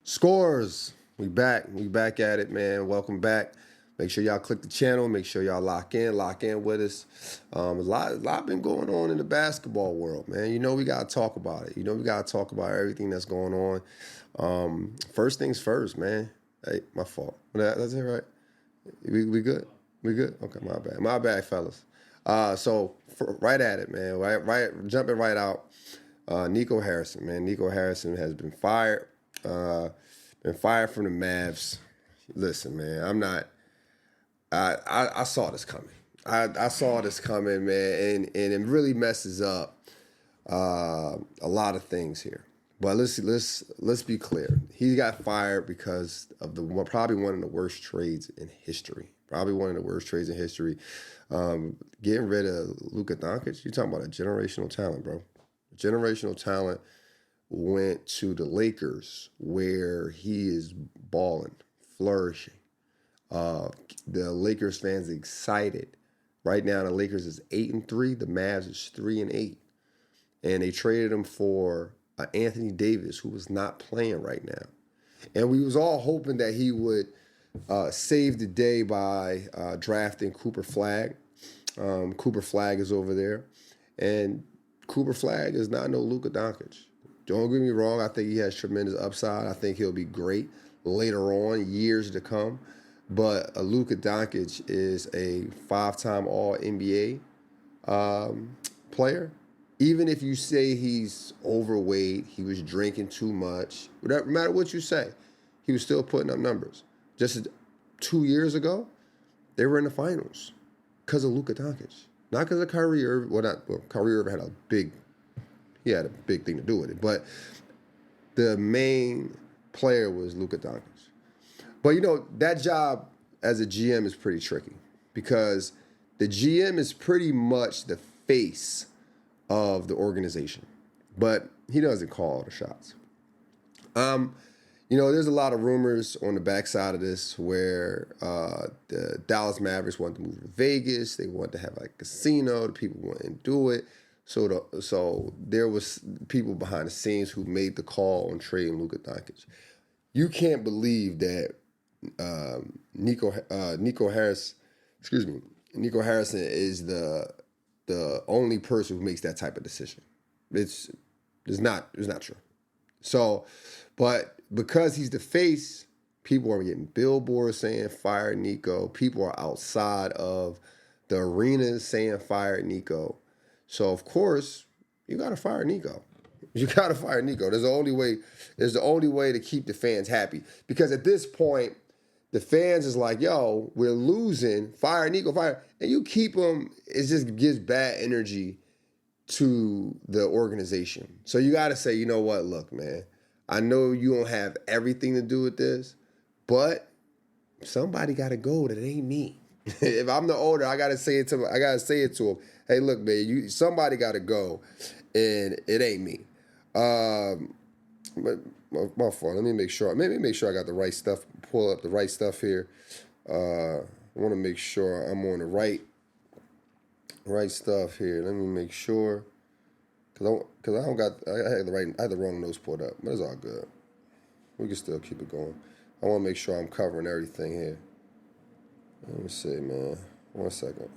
Scores. We back. We back at it, man. Welcome back. Make sure y'all click the channel. Make sure y'all lock in with us. A lot been going on in the basketball world, man. You know we gotta talk about it. You know we gotta talk about everything that's going on. First things first, man. Hey, my fault. That's it, right? We good. We good. Okay, my bad, fellas. Right at it, man. Right, jumping right out. Niko Harrison, man. Niko Harrison has been fired. Been fired from the Mavs. Listen, man, I'm not. I saw this coming. I saw this coming, man, and it really messes up a lot of things here. But let's be clear. He got fired because of probably one of the worst trades in history. Probably one of the worst trades in history. Getting rid of Luka Doncic. You're talking about a generational talent, bro. Generational talent went to the Lakers where he is balling, flourishing. The Lakers fans excited. Right now, the Lakers is 8-3. The Mavs is 3-8, and they traded him for Anthony Davis, who was not playing right now. And we was all hoping that he would save the day by drafting Cooper Flag. Cooper Flag is over there, and Cooper Flag is not no Luka Doncic. Don't get me wrong. I think he has tremendous upside. I think he'll be great later on, years to come. But Luka Doncic is a 5-time All-NBA player. Even if you say he's overweight, he was drinking too much, no matter what you say, he was still putting up numbers. Just 2 years ago, they were in the finals because of Luka Doncic. Not because of Kyrie Irving. Kyrie Irving had a big thing to do with it. But the main player was Luka Doncic. But, you know, that job as a GM is pretty tricky because the GM is pretty much the face of the organization. But he doesn't call all the shots. You know, there's a lot of rumors on the backside of this where the Dallas Mavericks want to move to Vegas. They want to have like a casino. The people want to do it. So there was people behind the scenes who made the call on trading Luka Doncic. You can't believe that Niko Harrison is the only person who makes that type of decision. It's not true. So, but because he's the face, people are getting billboards saying fire Niko. People are outside of the arenas saying fire Niko. So of course you gotta fire Niko. You gotta fire Niko. There's the only way to keep the fans happy. Because at this point, the fans is like, yo, we're losing. Fire Niko, fire. And you keep them, it just gives bad energy to the organization. So you gotta say, you know what, look, man, I know you don't have everything to do with this, but somebody gotta go that ain't me. If I'm the owner, I gotta say it to him. Hey, look, man, somebody gotta go, and it ain't me. But my fault. Let me make sure. Maybe make sure I got the right stuff. Pull up the right stuff here. I want to make sure I'm on the right stuff here. Let me make sure, cause I had the wrong notes pulled up, but it's all good. We can still keep it going. I want to make sure I'm covering everything here. Let me see, man. 1 second.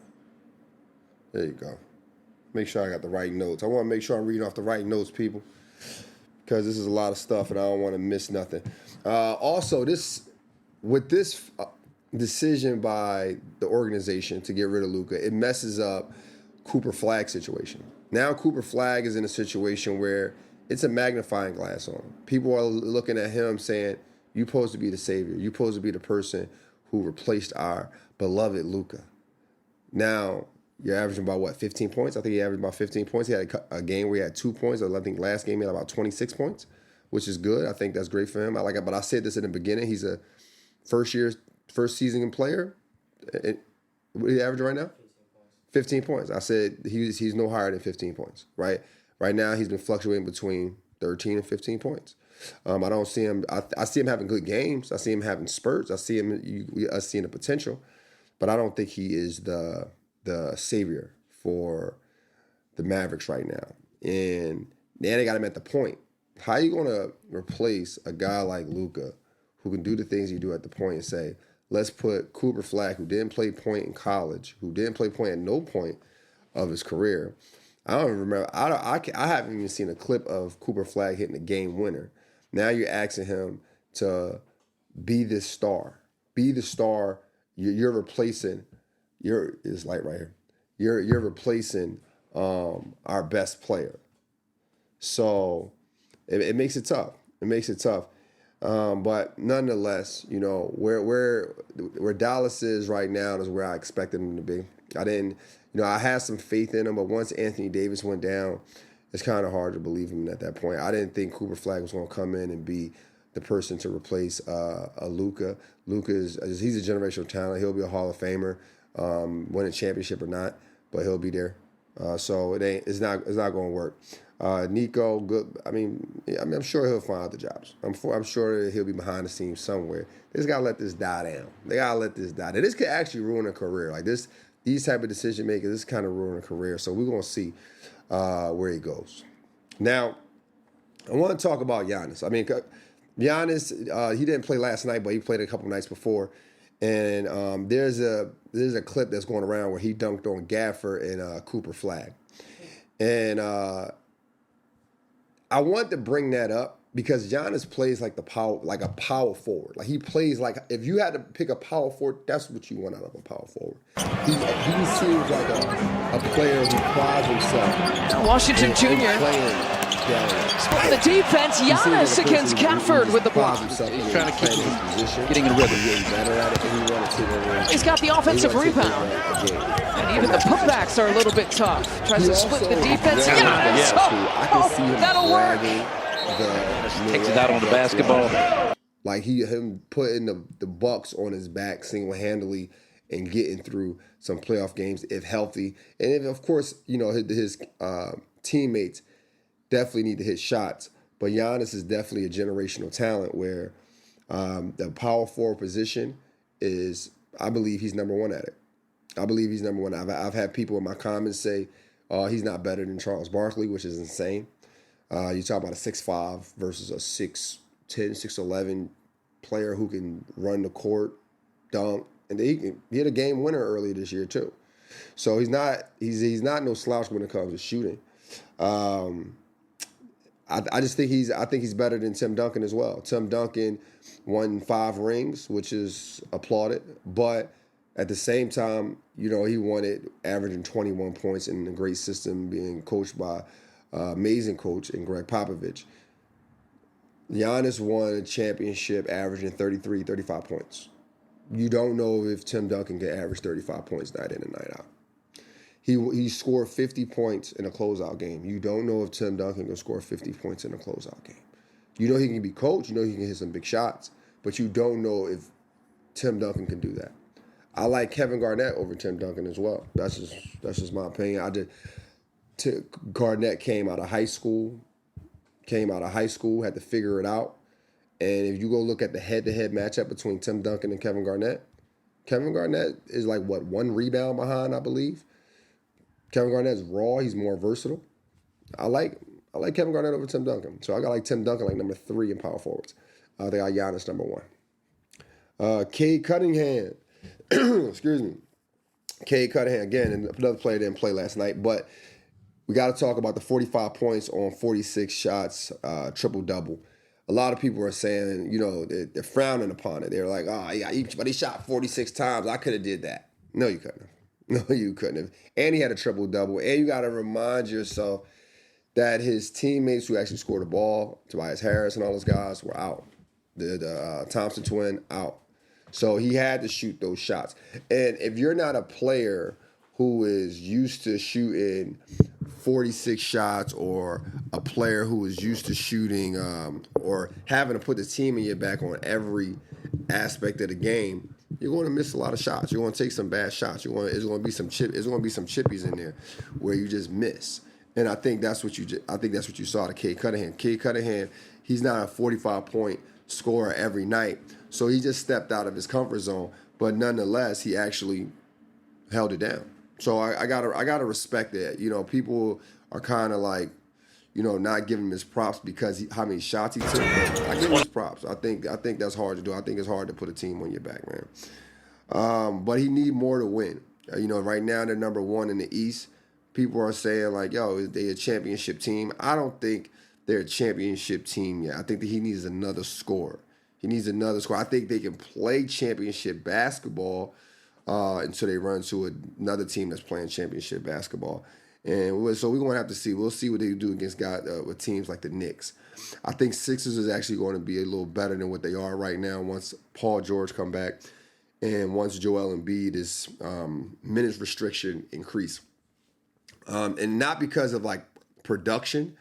There you go. Make sure I got the right notes. I want to make sure I'm reading off the right notes, people, because this is a lot of stuff and I don't want to miss nothing. Also, this decision by the organization to get rid of Luka, it messes up Cooper Flag's situation. Now Cooper Flag is in a situation where it's a magnifying glass on him. People are looking at him saying, you're supposed to be the savior. You're supposed to be the person who replaced our beloved Luka. Now, you're averaging about, 15 points? I think he averaged about 15 points. He had a game where he had 2 points. I think last game he had about 26 points, which is good. I think that's great for him. I like it. But I said this in the beginning. He's a first season player. What are you averaging right now? 15 points. I said he's no higher than 15 points, right? Right now he's been fluctuating between 13 and 15 points. I don't see him. I see him having good games. I see him having spurts. I see us seeing the potential, but I don't think he is the savior for the Mavericks right now. And then they got him at the point. How you gonna replace a guy like Luka who can do the things you do at the point and say, let's put Cooper Flag, who didn't play point in college, who didn't play point at no point of his career. I don't even remember. I haven't even seen a clip of Cooper Flag hitting a game winner. Now you're asking him to be this star. Be the star. You're replacing. It's light right here. You're replacing our best player. So it makes it tough. It makes it tough. But nonetheless, where Dallas is right now is where I expected them to be. I had some faith in him, but once Anthony Davis went down, it's kind of hard to believe him at that point. I didn't think Cooper Flag was going to come in and be the person to replace a Luka. He's a generational talent. He'll be a Hall of Famer, win a championship or not, but he'll be there. So it's not going to work. Niko, good. I'm sure he'll find other jobs. I'm sure he'll be behind the scenes somewhere. They just gotta let this die down. This could actually ruin a career. Like these type of decision makers, this kind of ruin a career. So we're gonna see where he goes. Now, I want to talk about Giannis. Giannis, he didn't play last night, but he played a couple nights before. And there's a clip that's going around where he dunked on Gaffer and Cooper Flag. And I want to bring that up because Giannis plays like a power forward. Like he plays like, if you had to pick a power forward, that's what you want out of a power forward. He seems like a player who prides himself. Washington Jr. Split the defense. Giannis against Gafford with the block. He's trying to keep him getting in a rhythm. He's got the offensive rebound. And even the putbacks are a little bit tough. Tries to split the defense. Giannis! That'll work. Takes it out on the basketball. Like him putting the Bucks on his back single-handedly and getting through some playoff games if healthy. And if, of course, his teammates definitely need to hit shots. But Giannis is definitely a generational talent where the power forward position is, I believe he's number one at it. I've had people in my comments say he's not better than Charles Barkley, which is insane. You talk about a 6'5" versus a 6'10", 6'11" player who can run the court, dunk, and he had a game winner earlier this year too. So he's not no slouch when it comes to shooting. I think he's better than Tim Duncan as well. Tim Duncan won 5 rings, which is applauded, but at the same time, he won it averaging 21 points in a great system, being coached by amazing coach in Greg Popovich. Giannis won a championship averaging 33, 35 points. You don't know if Tim Duncan can average 35 points night in and night out. He scored 50 points in a closeout game. You don't know if Tim Duncan can score 50 points in a closeout game. You know he can be coached. You know he can hit some big shots. But you don't know if Tim Duncan can do that. I like Kevin Garnett over Tim Duncan as well. That's just my opinion. Garnett came out of high school, had to figure it out. And if you go look at the head-to-head matchup between Tim Duncan and Kevin Garnett is like, 1 rebound behind, I believe. Kevin Garnett's raw. He's more versatile. I like Kevin Garnett over Tim Duncan. So I got Tim Duncan number 3 in power forwards. They got Giannis number 1. Cade Cunningham. Excuse me. Cade Cunningham, again, another player didn't play last night, but we got to talk about the 45 points on 46 shots, triple-double. A lot of people are saying, they're frowning upon it. They're like, but he shot 46 times. I could have did that. No, you couldn't have. And he had a triple-double. And you got to remind yourself that his teammates who actually scored the ball, Tobias Harris and all those guys, were out. The Thompson twin, out. So he had to shoot those shots. And if you're not a player who is used to shooting 46 shots, or a player who is used to shooting or having to put the team in your back on every aspect of the game, you're going to miss a lot of shots. You're going to take some bad shots. There's going to be some chippies in there where you just miss. And I think that's what you saw to Cade Cunningham. Cade Cunningham, he's not a 45-point scorer every night, so he just stepped out of his comfort zone. But nonetheless, he actually held it down. So I gotta respect that. People are kind of like, not giving him his props because how many shots he took. But I give him his props. I think that's hard to do. I think it's hard to put a team on your back, man. But he need more to win. Right now they're number 1 in the East. People are saying like, yo, they a championship team. I don't think they're a championship team yet. I think that he needs another score. He needs another score. I think they can play championship basketball until they run to another team that's playing championship basketball. And so we're going to have to see. We'll see what they do against with teams like the Knicks. I think Sixers is actually going to be a little better than what they are right now once Paul George come back and once Joel Embiid's minutes restriction increase. And not because of, like, production,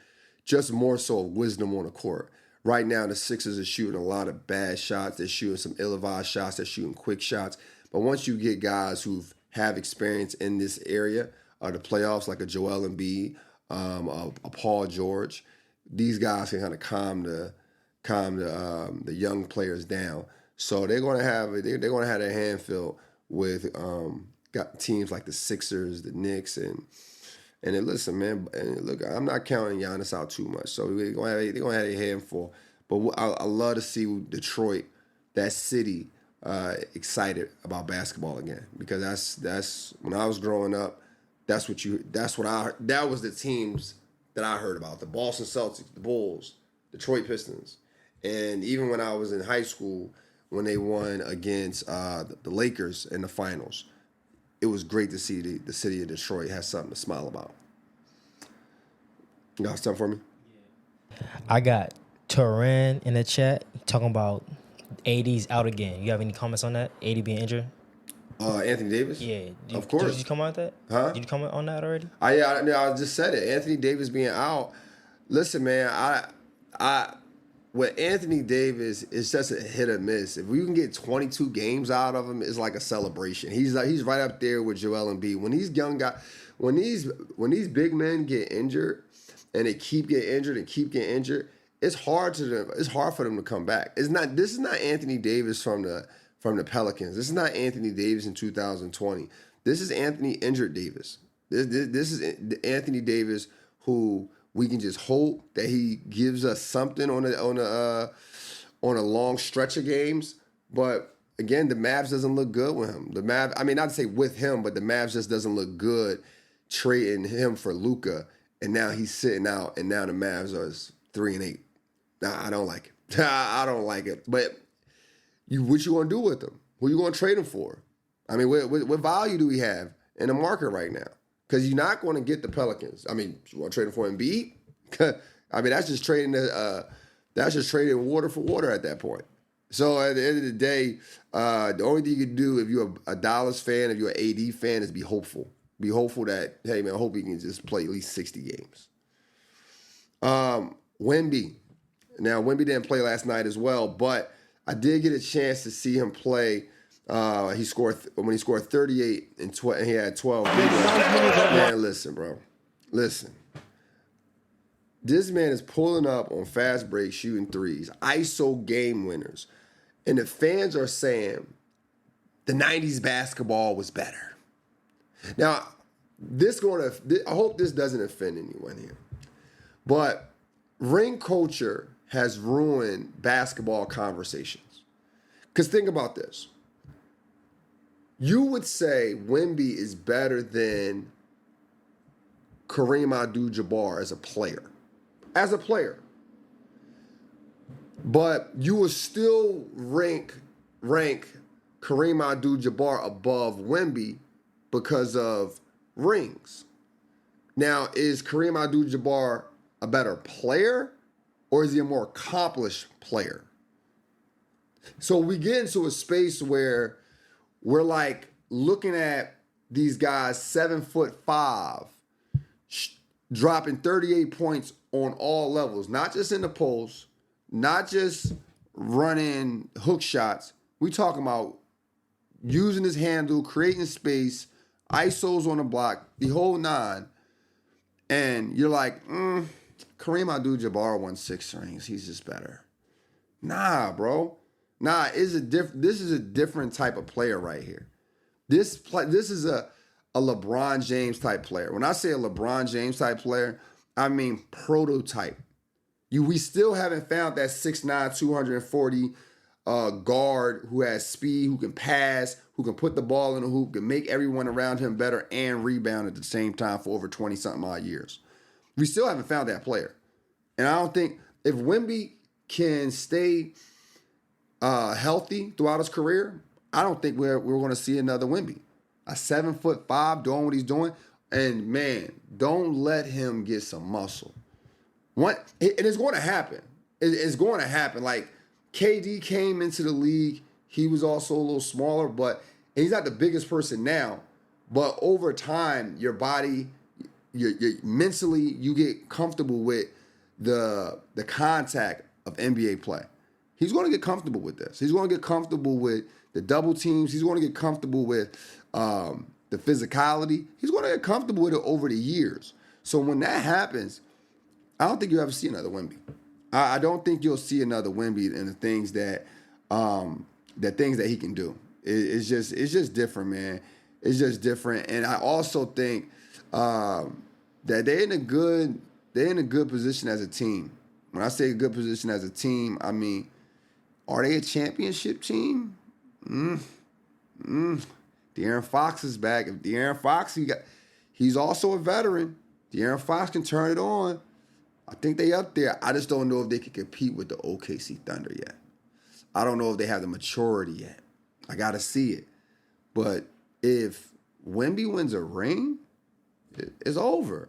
just more so wisdom on the court. Right now, the Sixers are shooting a lot of bad shots. They're shooting some ill-advised shots. They're shooting quick shots. But once you get guys who have experience in this area, the playoffs, like a Joel Embiid, a Paul George, these guys can kind of calm the young players down. So they're going to have their hand filled with got teams like the Sixers, the Knicks, and listen, man. And look, I'm not counting Giannis out too much. So they're going to have a handful. But I love to see Detroit, that city, excited about basketball again, because that's when I was growing up. That was the teams that I heard about: the Boston Celtics, the Bulls, Detroit Pistons, and even when I was in high school, when they won against the Lakers in the finals, it was great to see the city of Detroit has something to smile about. You got something for me? I got Turan in the chat talking about AD's out again. You have any comments on that? AD being injured? Anthony Davis? Yeah. Of course. Did you comment on that? Huh? Did you comment on that already? I just said it. Anthony Davis being out. Listen, man, with Anthony Davis, it's just a hit or miss. If we can get 22 games out of him, it's like a celebration. He's right up there with Joel Embiid. When these young guys, when these big men get injured and they keep getting injured, it's hard for them to come back. This is not Anthony Davis from the Pelicans. This is not Anthony Davis in 2020. This is Anthony injured Davis. This is Anthony Davis who we can just hope that he gives us something on a long stretch of games. But again, the Mavs doesn't look good with him. Not to say with him, but the Mavs just doesn't look good trading him for Luka. And now he's sitting out, and now the Mavs are 3-8. Nah, I don't like it. I don't like it. But what you gonna do with him? Who you gonna trade him for? I mean, what value do we have in the market right now? Because you're not going to get the Pelicans. I mean, you want to trade him for Embiid? I mean, that's just trading water for water at that point. So at the end of the day, the only thing you can do if you're a Dallas fan, if you're an AD fan, is be hopeful. Be hopeful that, hey man, I hope he can just play at least 60 games. Wemby. Now, Wemby didn't play last night as well, but I did get a chance to see him play. When he scored 38 and he had 12. Man, listen, bro. Listen. This man is pulling up on fast break, shooting threes, ISO game winners. And the fans are saying the 90s basketball was better. Now, I hope this doesn't offend anyone here. But ring culture has ruined basketball conversations. Because think about this. You would say Wemby is better than Kareem Abdul-Jabbar as a player. But you would still rank Kareem Abdul-Jabbar above Wemby because of rings. Now, is Kareem Abdul-Jabbar a better player, or is he a more accomplished player? So we get into a space where we're like looking at these guys 7'5", dropping 38 points on all levels, not just in the post, not just running hook shots. We talking about using his handle, creating space, ISOs on the block, the whole nine. And you're like, Kareem Abdul-Jabbar won 6 rings. He's just better. Nah, bro. Nah, this is a different type of player right here. This is a LeBron James type player. When I say a LeBron James type player, I mean, prototype. We still haven't found that 6'9", 240 guard who has speed, who can pass, who can put the ball in the hoop, can make everyone around him better and rebound at the same time for over 20-something odd years. We still haven't found that player. And I don't think if Wemby can stay healthy throughout his career, I don't think we're going to see another Wemby. A 7'5" doing what he's doing. And, man, don't let him get some muscle. And it's going to happen. It's going to happen. Like, KD came into the league. He was also a little smaller, but he's not the biggest person now. But over time, your body, mentally, you get comfortable with the contact of NBA play. He's going to get comfortable with this. He's going to get comfortable with the double teams. He's going to get comfortable with the physicality. He's going to get comfortable with it over the years. So when that happens, I don't think you'll ever see another Wemby. I don't think you'll see another Wemby in the things that he can do. It's just different, man. It's just different. And I also think that they're in a good position as a team. When I say a good position as a team, I mean, are they a championship team? De'Aaron Fox is back. If De'Aaron Fox, he's also a veteran. De'Aaron Fox can turn it on. I think they up there. I just don't know if they can compete with the OKC Thunder yet. I don't know if they have the maturity yet. I got to see it. But if Wemby wins a ring, it's over.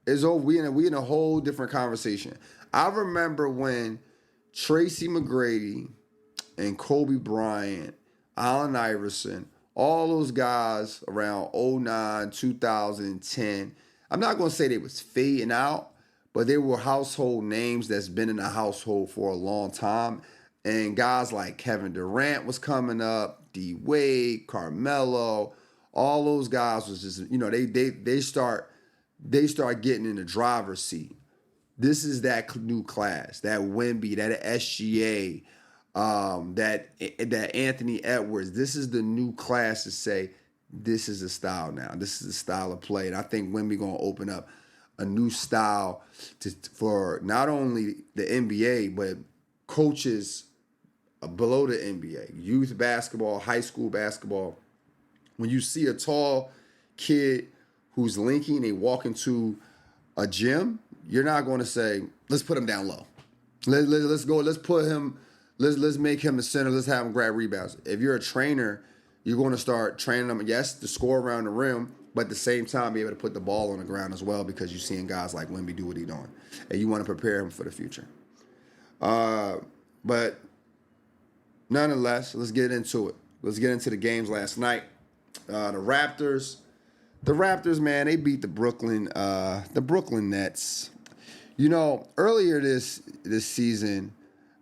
It's over. We in a whole different conversation. I remember when Tracy McGrady and Kobe Bryant, Allen Iverson, all those guys around 2009, 2010, I'm not going to say they was fading out, but they were household names that's been in the household for a long time. And guys like Kevin Durant was coming up, D Wade, Carmelo, all those guys was just, they start getting in the driver's seat. This is that new class, that Wemby, that SGA, that Anthony Edwards. This is the new class to say, this is a style now. This is a style of play. And I think Wemby going to open up a new style for not only the NBA, but coaches below the NBA, youth basketball, high school basketball. When you see a tall kid who's linky and they walk into a gym, you're not going to say, let's put him down low. Let's go. Let's put him. Let's make him the center. Let's have him grab rebounds. If you're a trainer, you're going to start training them, yes, to score around the rim, but at the same time be able to put the ball on the ground as well, because you're seeing guys like Wemby do what he's doing, and you want to prepare him for the future. But nonetheless, let's get into it. Let's get into the games last night. The Raptors, man, they beat the Brooklyn Nets. Earlier this season,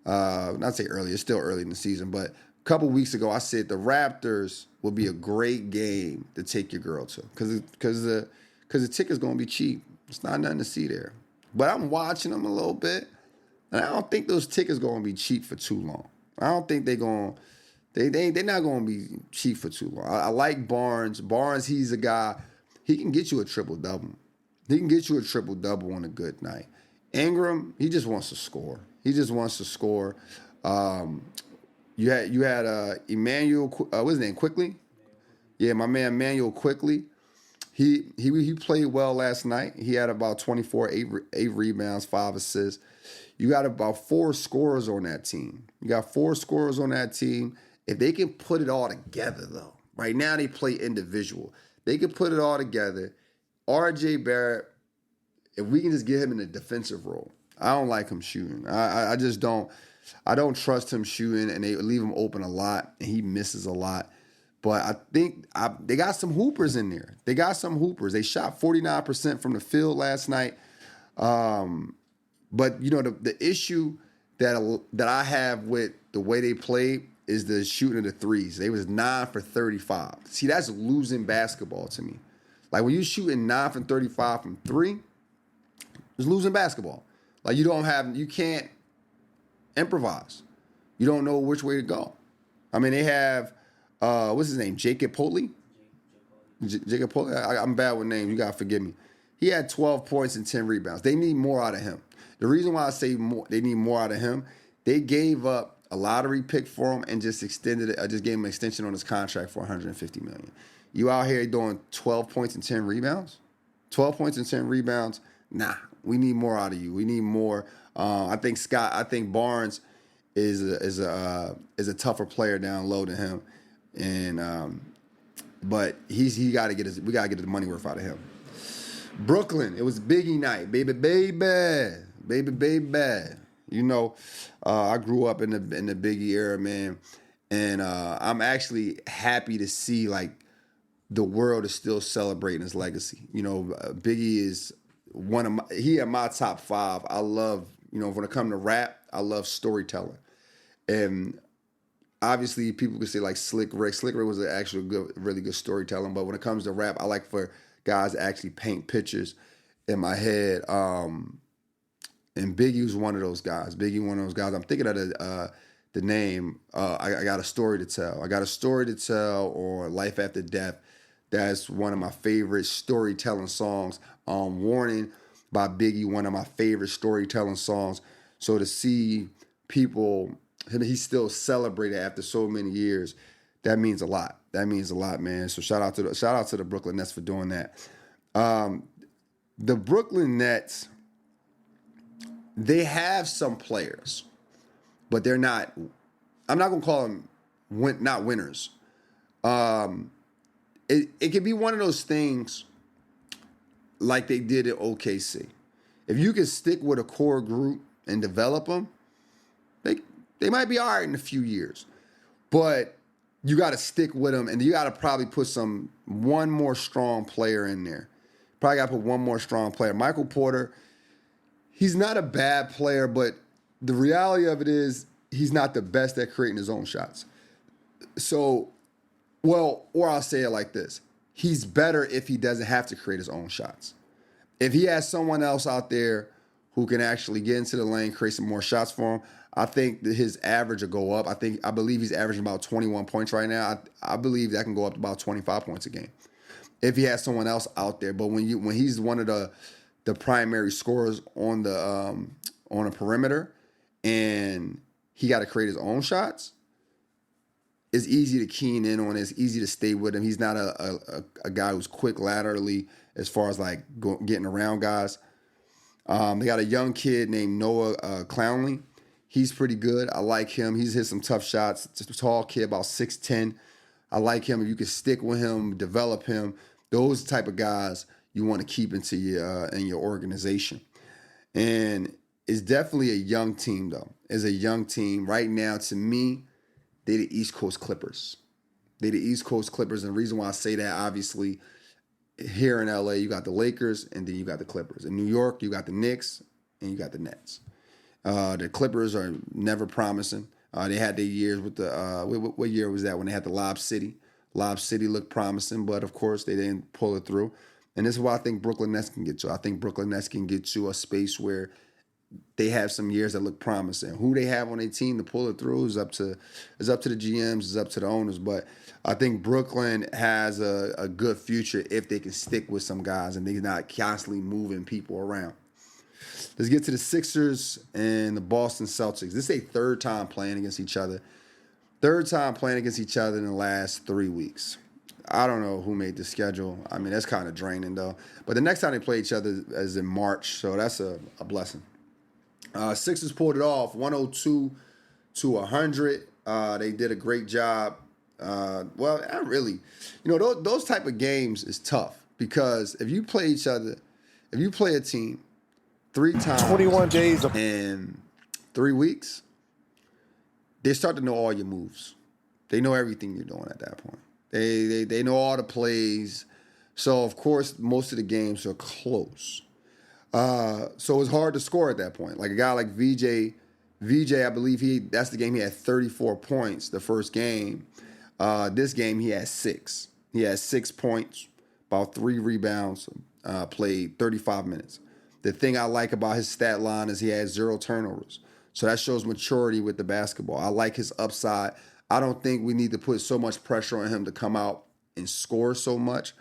not say earlier, it's still early in the season, but a couple weeks ago, I said the Raptors will be a great game to take your girl to, because the ticket's gonna be cheap. It's not nothing to see there. But I'm watching them a little bit, and I don't think those tickets gonna be cheap for too long. I don't think they're not gonna be cheap for too long. I like Barnes. Barnes, he's a guy. He can get you a triple-double. He can get you a triple-double on a good night. Ingram, he just wants to score. You had Emmanuel, what's his name, Quickly? Yeah, my man Emmanuel Quickly. He played well last night. He had about 24, 8 rebounds, 5 assists. You got about 4 scorers on that team. If they can put it all together, though. Right now they play individual. They can put it all together. R.J. Barrett, if we can just get him in a defensive role. I don't like him shooting. I just don't. I don't trust him shooting, and they leave him open a lot, and he misses a lot. But I think they got some hoopers in there. They They shot 49% from the field last night. But the issue that I have with the way they played is the shooting of the threes. They was 9 for 35. See, that's losing basketball to me. Like when you shooting 9 for 35 from 3, it's losing basketball. Like you can't improvise. You don't know which way to go. I mean, they have what's his name? Jacob Potley? Jacob Potley. I'm bad with names. You gotta forgive me. He had 12 points and 10 rebounds. They need more out of him. The reason why I say they need more out of him, they gave up a lottery pick for him and just extended it. I just gave him an extension on his contract for $150 million. You out here doing 12 points and 10 rebounds? 12 points and 10 rebounds? Nah, we need more out of you. We need more. I think Barnes is a tougher player down low than him, and but we got to get the money worth out of him. Brooklyn, it was Biggie night, baby. You know, I grew up in the Biggie era, man, and I'm actually happy to see like the world is still celebrating his legacy. You know, Biggie is he in my top 5. I love, you know, when it comes to rap, I love storytelling, and obviously people could say like Slick Rick. Slick Rick was an actual really good storytelling, but when it comes to rap, I like for guys to actually paint pictures in my head. And Biggie was one of those guys. I'm thinking of the name. I got a story to tell. I got a story to tell, or Life After Death. That's one of my favorite storytelling songs. Warning by Biggie, one of my favorite storytelling songs. So to see people, he's still celebrated after so many years, that means a lot. That means a lot, man. So shout out to the Brooklyn Nets for doing that. The Brooklyn Nets, they have some players, but they're not. I'm not gonna call them not winners. It can be one of those things like they did at OKC. If you can stick with a core group and develop them, they might be all right in a few years. But you got to stick with them, and you got to probably put one more strong player in there. Probably got to put one more strong player. Michael Porter, he's not a bad player, but the reality of it is he's not the best at creating his own shots. So, or I'll say it like this. He's better if he doesn't have to create his own shots. If he has someone else out there who can actually get into the lane, create some more shots for him, I think that his average will go up. I believe he's averaging about 21 points right now. I believe that can go up to about 25 points a game if he has someone else out there. But when he's one of the primary scorers on a perimeter and he got to create his own shots, it's easy to keen in on it. It's easy to stay with him. He's not a guy who's quick laterally as far as like getting around guys. They got a young kid named Noah Clowney. He's pretty good. I like him. He's hit some tough shots. Just a tall kid, about 6'10". I like him. If you can stick with him, develop him, those type of guys you want to keep into your organization. And it's definitely a young team, though. It's a young team. Right now, to me, they're the East Coast Clippers. And the reason why I say that, obviously, here in LA, you got the Lakers, and then you got the Clippers. In New York, you got the Knicks, and you got the Nets. The Clippers are never promising. They had their years with the what year was that when they had the Lob City? Lob City looked promising, but of course they didn't pull it through. And this is what I think Brooklyn Nets can get to. I think Brooklyn Nets can get to a space where they have some years that look promising. Who they have on their team to pull it through is up to the GMs, is up to the owners. But I think Brooklyn has a good future if they can stick with some guys and they're not constantly moving people around. Let's get to the Sixers and the Boston Celtics. This is a third time playing against each other. Third time playing against each other in the last 3 weeks. I don't know who made the schedule. I mean, that's kind of draining, though. But the next time they play each other is in March, so that's a blessing. Sixers pulled it off, 102-100. They did a great job. Well, not really. You know, those type of games is tough because if you play a team 3 times 21 days in 3 weeks, they start to know all your moves. They know everything you're doing at that point. They know all the plays. So, of course, most of the games are close. So it's hard to score at that point. Like a guy like VJ, I believe that's the game he had 34 points the first game. This game he had 6. He had 6 points, about 3 rebounds, played 35 minutes. The thing I like about his stat line is he had 0 turnovers. So that shows maturity with the basketball. I like his upside. I don't think we need to put so much pressure on him to come out and score so much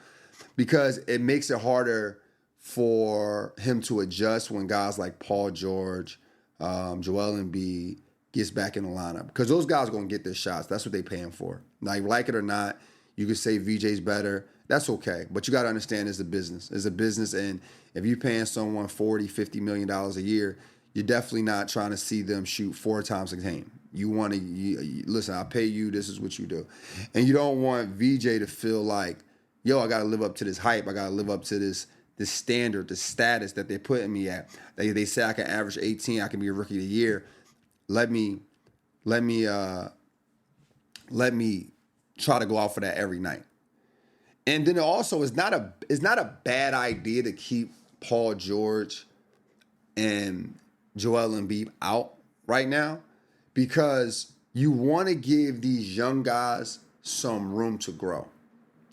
because it makes it harder for him to adjust when guys like Paul George, Joel Embiid gets back in the lineup. Because those guys are going to get their shots. That's what they're paying for. Now, you like it or not, you could say VJ's better. That's okay. But you got to understand it's a business. It's a business, and if you're paying someone $40, $50 million a year, you're definitely not trying to see them shoot 4 times a game. You want to, listen, I pay you, this is what you do. And you don't want VJ to feel like, yo, I got to live up to this hype. I got to live up to this standard, the status that they're putting me at. They say I can average 18, I can be a rookie of the year. Let me try to go out for that every night. And then also, it's not a bad idea to keep Paul George and Joel Embiid out right now, because you want to give these young guys some room to grow.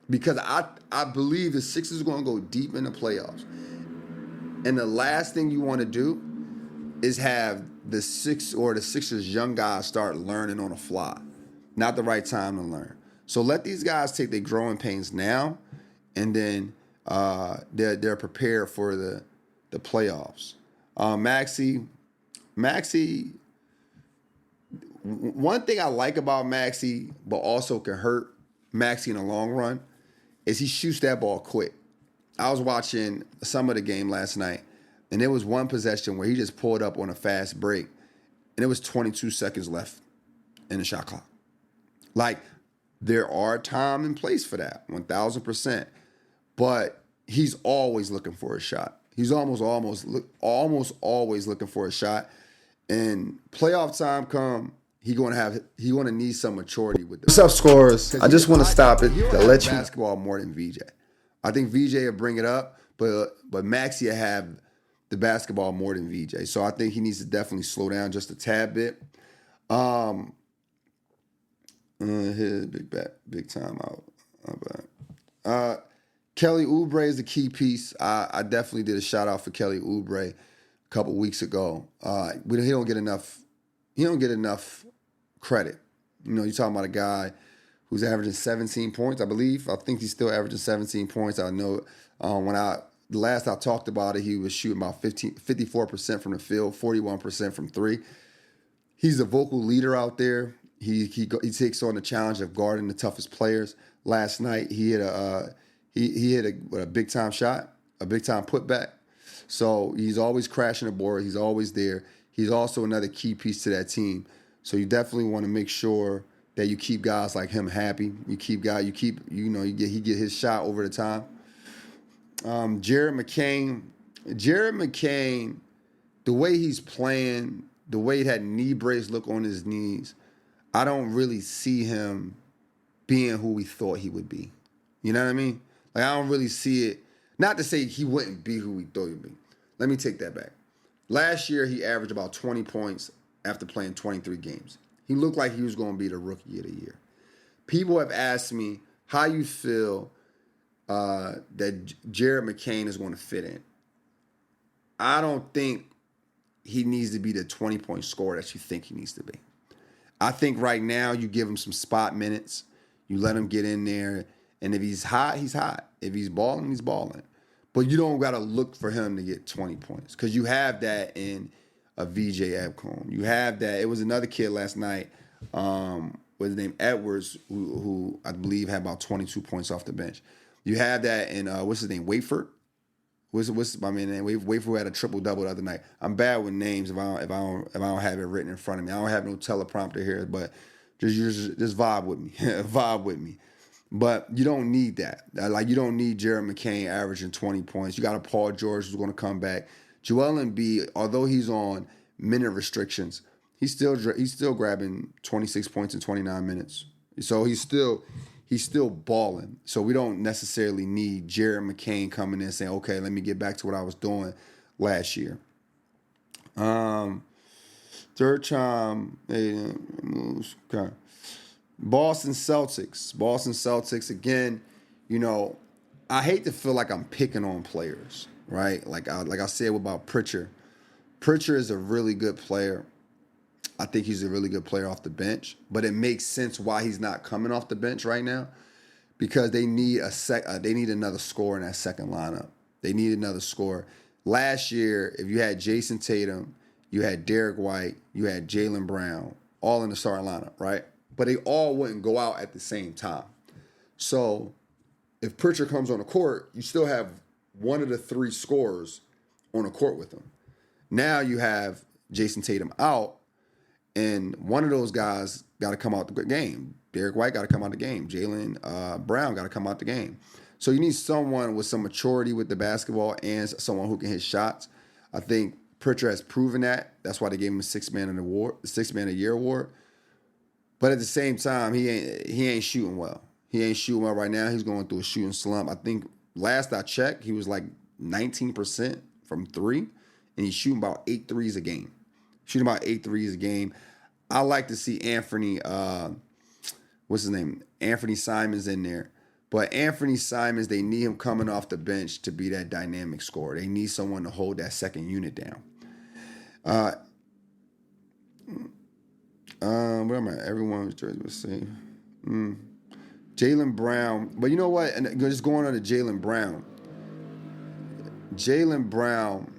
Because I believe the Sixers are going to go deep in the playoffs. And the last thing you want to do is have the Sixers young guys start learning on the fly. Not the right time to learn. So let these guys take their growing pains now, and then they're prepared for the playoffs. Maxey, one thing I like about Maxey, but also can hurt Maxey in the long run, is he shoots that ball quick. I was watching some of the game last night, and there was one possession where he just pulled up on a fast break, and it was 22 seconds left in the shot clock. Like, there are time and place for that, 1,000%. But he's always looking for a shot. He's almost always looking for a shot. And playoff time come, he gonna need some maturity with this. What's up, scorers? I just want to stop it to let you basketball more than VJ. I think VJ will bring it up, but Maxey will have the basketball more than VJ. So I think he needs to definitely slow down just a tad bit. Here's big time out. Kelly Oubre is the key piece. I definitely did a shout out for Kelly Oubre a couple weeks ago. He don't get enough credit. You know, you're talking about a guy who's averaging 17 points, I believe. I think he's still averaging 17 points. I know the last I talked about it, he was shooting about 54% from the field, 41% from three. He's a vocal leader out there. He takes on the challenge of guarding the toughest players. Last night he hit a big time shot, a big time putback. So he's always crashing the board. He's always there. He's also another key piece to that team. So you definitely want to make sure that you keep guys like him happy. He get his shot over the time. Jared McCain, the way he's playing, the way that knee brace look on his knees, I don't really see him being who we thought he would be. You know what I mean? Like, I don't really see it. Not to say he wouldn't be who we thought he'd be. Let me take that back. Last year, he averaged about 20 points after playing 23 games. He looked like he was going to be the rookie of the year. People have asked me how you feel that Jared McCain is going to fit in. I don't think he needs to be the 20-point scorer that you think he needs to be. I think right now you give him some spot minutes. You let him get in there. And if he's hot, he's hot. If he's balling, he's balling. But you don't got to look for him to get 20 points, because you have that in a VJ Abcombe. You have that. It was another kid last night with the name Edwards, who I believe had about 22 points off the bench. You have that in, what's his name, Waitford? What's my man name? Waitford had a triple-double the other night. I'm bad with names if I don't have it written in front of me. I don't have no teleprompter here, but just vibe with me. Vibe with me. But you don't need that. Like, you don't need Jared McCain averaging 20 points. You got a Paul George who's going to come back. Joel Embiid, although he's on minute restrictions, he's still grabbing 26 points in 29 minutes. So he's still balling. So we don't necessarily need Jared McCain coming in saying, okay, let me get back to what I was doing last year. Third time, moves. Okay. Boston Celtics, again, you know, I hate to feel like I'm picking on players, right? Like I said about Pritchard. Pritchard is a really good player. I think he's a really good player off the bench, but it makes sense why he's not coming off the bench right now, because they need another scorer in that second lineup. They need another scorer. Last year, if you had Jason Tatum, you had Derek White, you had Jaylen Brown, all in the starting lineup, right? But they all wouldn't go out at the same time. So if Pritchard comes on the court, you still have one of the three scorers on the court with him. Now you have Jason Tatum out, and one of those guys got to come out the game. Derek White got to come out the game. Jaylen Brown got to come out the game. So you need someone with some maturity with the basketball and someone who can hit shots. I think Pritchard has proven that. That's why they gave him a Six Man of the Year award. But at the same time, he ain't shooting well. He ain't shooting well right now. He's going through a shooting slump. I think last I checked, he was like 19% from three, and he's shooting about 8 threes a game. I like to see Anthony, what's his name? Anthony Simons in there. But Anthony Simons, they need him coming off the bench to be that dynamic scorer. They need someone to hold that second unit down. Where am I? Everyone was saying. Jaylen Brown. But you know what? And just going on to Jaylen Brown. Jaylen Brown,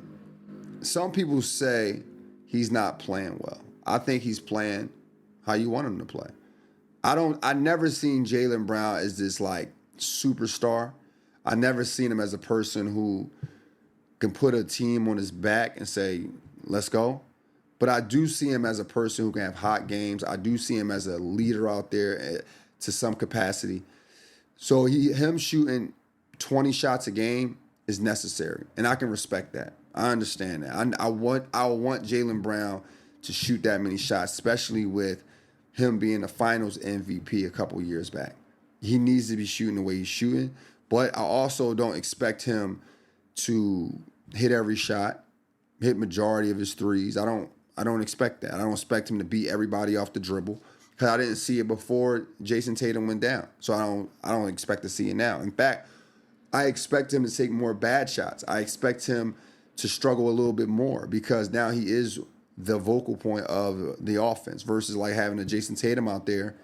some people say he's not playing well. I think he's playing how you want him to play. I never seen Jaylen Brown as this like superstar. I never seen him as a person who can put a team on his back and say, let's go. But I do see him as a person who can have hot games. I do see him as a leader out there to some capacity. So him shooting 20 shots a game is necessary, and I can respect that. I understand that. I want Jaylen Brown to shoot that many shots, especially with him being a Finals MVP a couple years back. He needs to be shooting the way he's shooting, but I also don't expect him to hit every shot, hit majority of his threes. I don't expect that. I don't expect him to beat everybody off the dribble, because I didn't see it before Jason Tatum went down. So I don't expect to see it now. In fact, I expect him to take more bad shots. I expect him to struggle a little bit more, because now he is the vocal point of the offense versus like having a Jason Tatum out there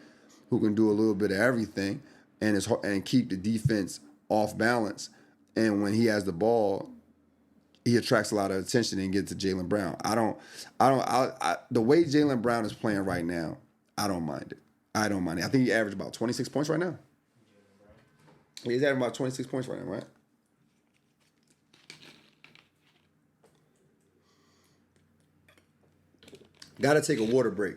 who can do a little bit of everything and keep the defense off balance. And when he has the ball, he attracts a lot of attention and gets to Jaylen Brown. The way Jaylen Brown is playing right now, I don't mind it. I think he averaged about 26 points right now. He's averaging about 26 points right now, right? Got to take a water break.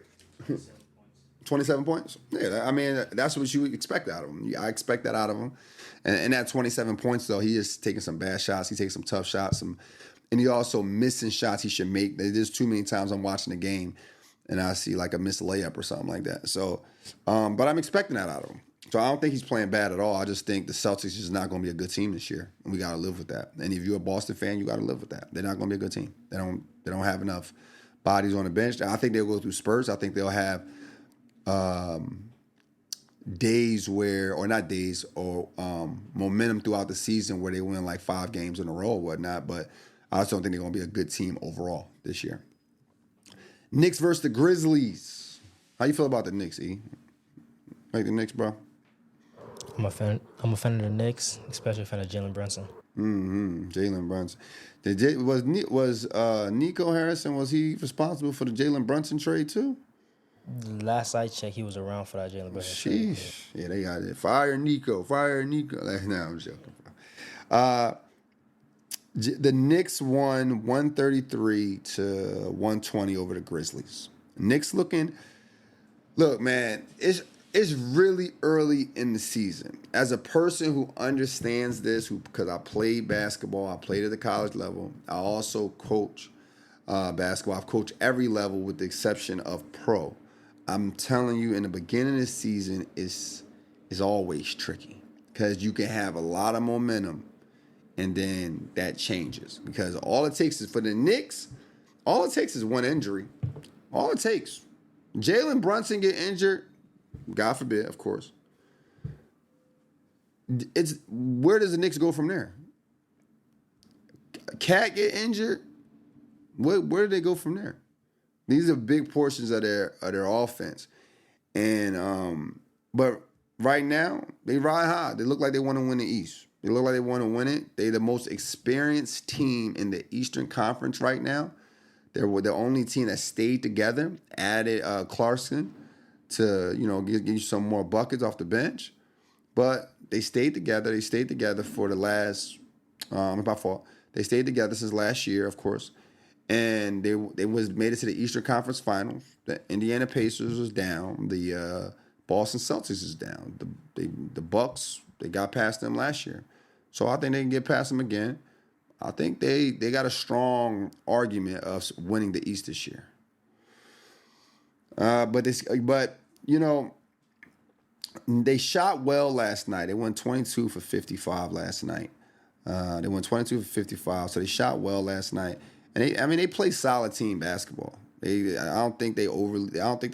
27 points? Yeah, I mean, that's what you would expect out of him. I expect that out of him. And that 27 points, though, he is taking some bad shots. He takes some tough shots. And he also missing shots he should make. There's too many times I'm watching the game and I see like a missed layup or something like that. So, but I'm expecting that out of him. So I don't think he's playing bad at all. I just think the Celtics is not going to be a good team this year, and we got to live with that. And if you're a Boston fan, you got to live with that. They're not going to be a good team. They don't have enough bodies on the bench. I think they'll go through spurts. I think they'll have days momentum throughout the season where they win like 5 games in a row or whatnot. But I also don't think they're going to be a good team overall this year. Knicks versus the Grizzlies. How you feel about the Knicks, E? Like the Knicks, bro? I'm a fan of the Knicks, especially a fan of Jalen Brunson. Jalen Brunson. Was Niko Harrison, was he responsible for the Jalen Brunson trade too? Last I checked, he was around for that Jalen Brunson trade. Sheesh. Yeah, they got it. Fire Niko. No, I'm joking. The Knicks won 133 to 120 over the Grizzlies. Knicks look, man, it's really early in the season. As a person who understands this, because I played basketball, I played at the college level. I also coach basketball. I've coached every level with the exception of pro. I'm telling you, in the beginning of the season, is always tricky because you can have a lot of momentum and then that changes. Because all it takes is for the Knicks, all it takes is one injury. All it takes. Jalen Brunson get injured, God forbid, of course. Where does the Knicks go from there? Cat get injured, where do they go from there? These are big portions of their offense, and but right now they ride high. They look like they want to win the East. They look like they want to win it. They're the most experienced team in the Eastern Conference right now. They were the only team that stayed together, added Clarkson to, give you some more buckets off the bench. But they stayed together. They stayed together for the last, my fault. They stayed together since last year, of course. And they made it to the Eastern Conference Finals. The Indiana Pacers was down. The Boston Celtics is down. The Bucks, they got past them last year. So I think they can get past them again. I think they got a strong argument of winning the East this year. But they shot well last night. They went 22 for 55 last night. They went 22 for 55, so they shot well last night. And they play solid team basketball. I don't think they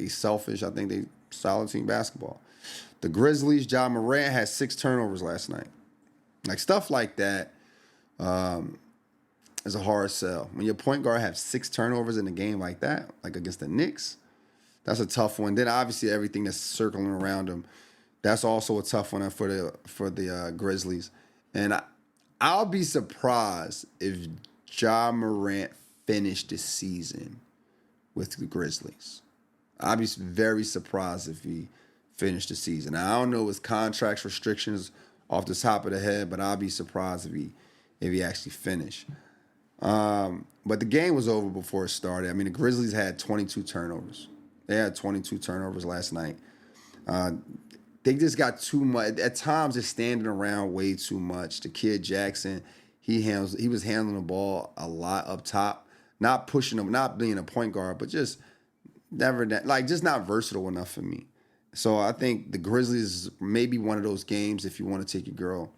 selfish. I think they solid team basketball. The Grizzlies, Ja Morant had 6 turnovers last night. Like stuff like that is a hard sell. When your point guard have 6 turnovers in a game like that, like against the Knicks, that's a tough one. Then obviously everything that's circling around them, that's also a tough one for the Grizzlies. And I'll be surprised if Ja Morant finished the season with the Grizzlies. I'll be very surprised if he finished the season. Now, I don't know his contracts restrictions off the top of the head, but I'll be surprised if he actually finished. But the game was over before it started. I mean, the Grizzlies had 22 turnovers. They had 22 turnovers last night. They just got too much. At times, they're standing around way too much. The kid Jackson, he was handling the ball a lot up top, not pushing them, not being a point guard, but just just not versatile enough for me. So I think the Grizzlies may be one of those games if you want to take your girl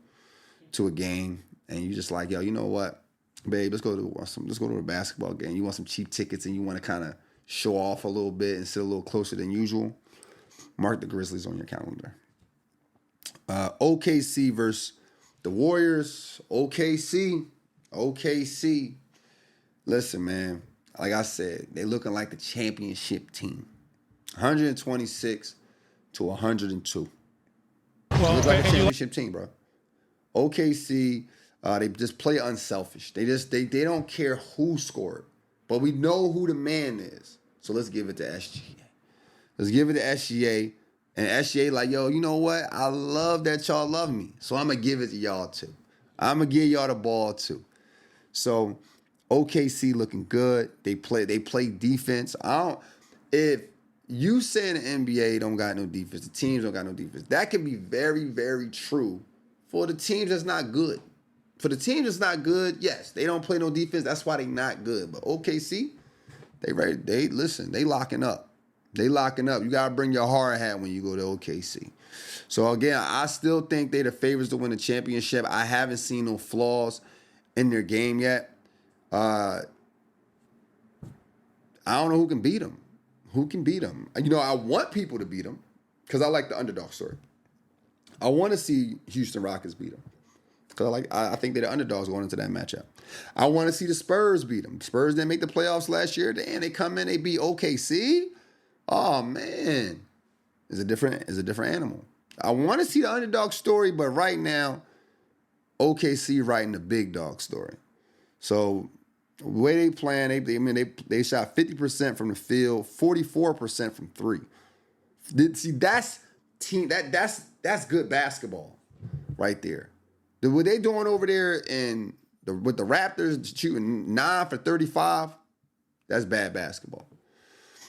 to a game and you just like, yo, you know what, babe, let's go to a basketball game. You want some cheap tickets and you want to kind of show off a little bit and sit a little closer than usual. Mark the Grizzlies on your calendar. OKC versus the Warriors. OKC. Listen, man. Like I said, they looking like the championship team. 126 to 102. Well, look like a championship team, bro. OKC, they just play unselfish. They don't care who scored, but we know who the man is. So let's give it to SGA. Let's give it to SGA. And SGA like, yo, you know what? I love that y'all love me. So I'm going to give it to y'all too. I'm going to give y'all the ball too. So OKC looking good. They play defense. If you saying the NBA don't got no defense, the teams don't got no defense, that can be very, very true for the teams that's not good. For the teams that's not good, yes, they don't play no defense. That's why they not good. But OKC, they locking up. They locking up. You got to bring your hard hat when you go to OKC. So, again, I still think they're the favorites to win the championship. I haven't seen no flaws in their game yet. I don't know who can beat them. I want people to beat them because I like the underdog story. I want to see Houston Rockets beat them because I think they're the underdogs going into that matchup. I want to see the Spurs beat them. Spurs didn't make the playoffs last year. And they come in, they beat OKC. Oh man, it's a different animal. I want to see the underdog story, but right now, OKC writing the big dog story. So the way they playing, they shot 50% from the field, 44% from 3. See, that's good basketball right there. What they doing over there with the Raptors shooting 9 for 35, that's bad basketball.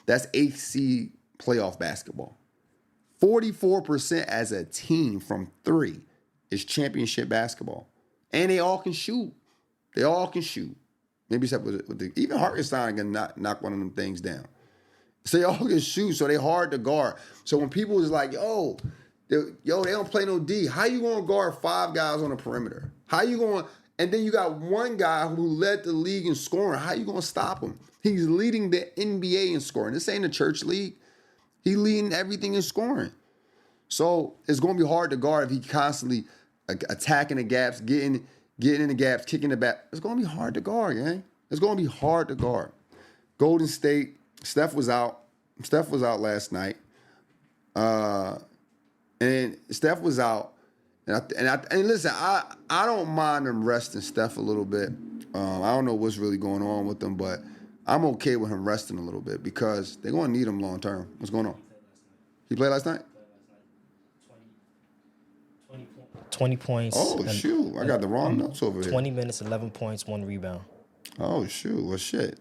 That's AC playoff basketball. 44% as a team from 3 is championship basketball. And they all can shoot. Maybe except with even Hartenstein can knock one of them things down. So they all can shoot, so they hard to guard. So when people is like, they don't play no D. How you going to guard 5 guys on the perimeter? How you going? And then you got one guy who led the league in scoring. How you going to stop him? He's leading the NBA in scoring. This ain't a church league. He's leading everything in scoring. So it's going to be hard to guard if he constantly attacking the gaps, getting in the gaps, kicking the back. It's going to be hard to guard, gang. It's going to be hard to guard. Golden State, Steph was out. Steph was out last night. And Steph was out. And listen, I don't mind them resting Steph a little bit. I don't know what's really going on with them, but I'm okay with him resting a little bit because they're going to need him long term. What's going on? He played last night? 20 points. Oh, shoot. I got the wrong notes over here. 20 minutes, 11 points, 1 rebound. Oh, shoot. Well, shit.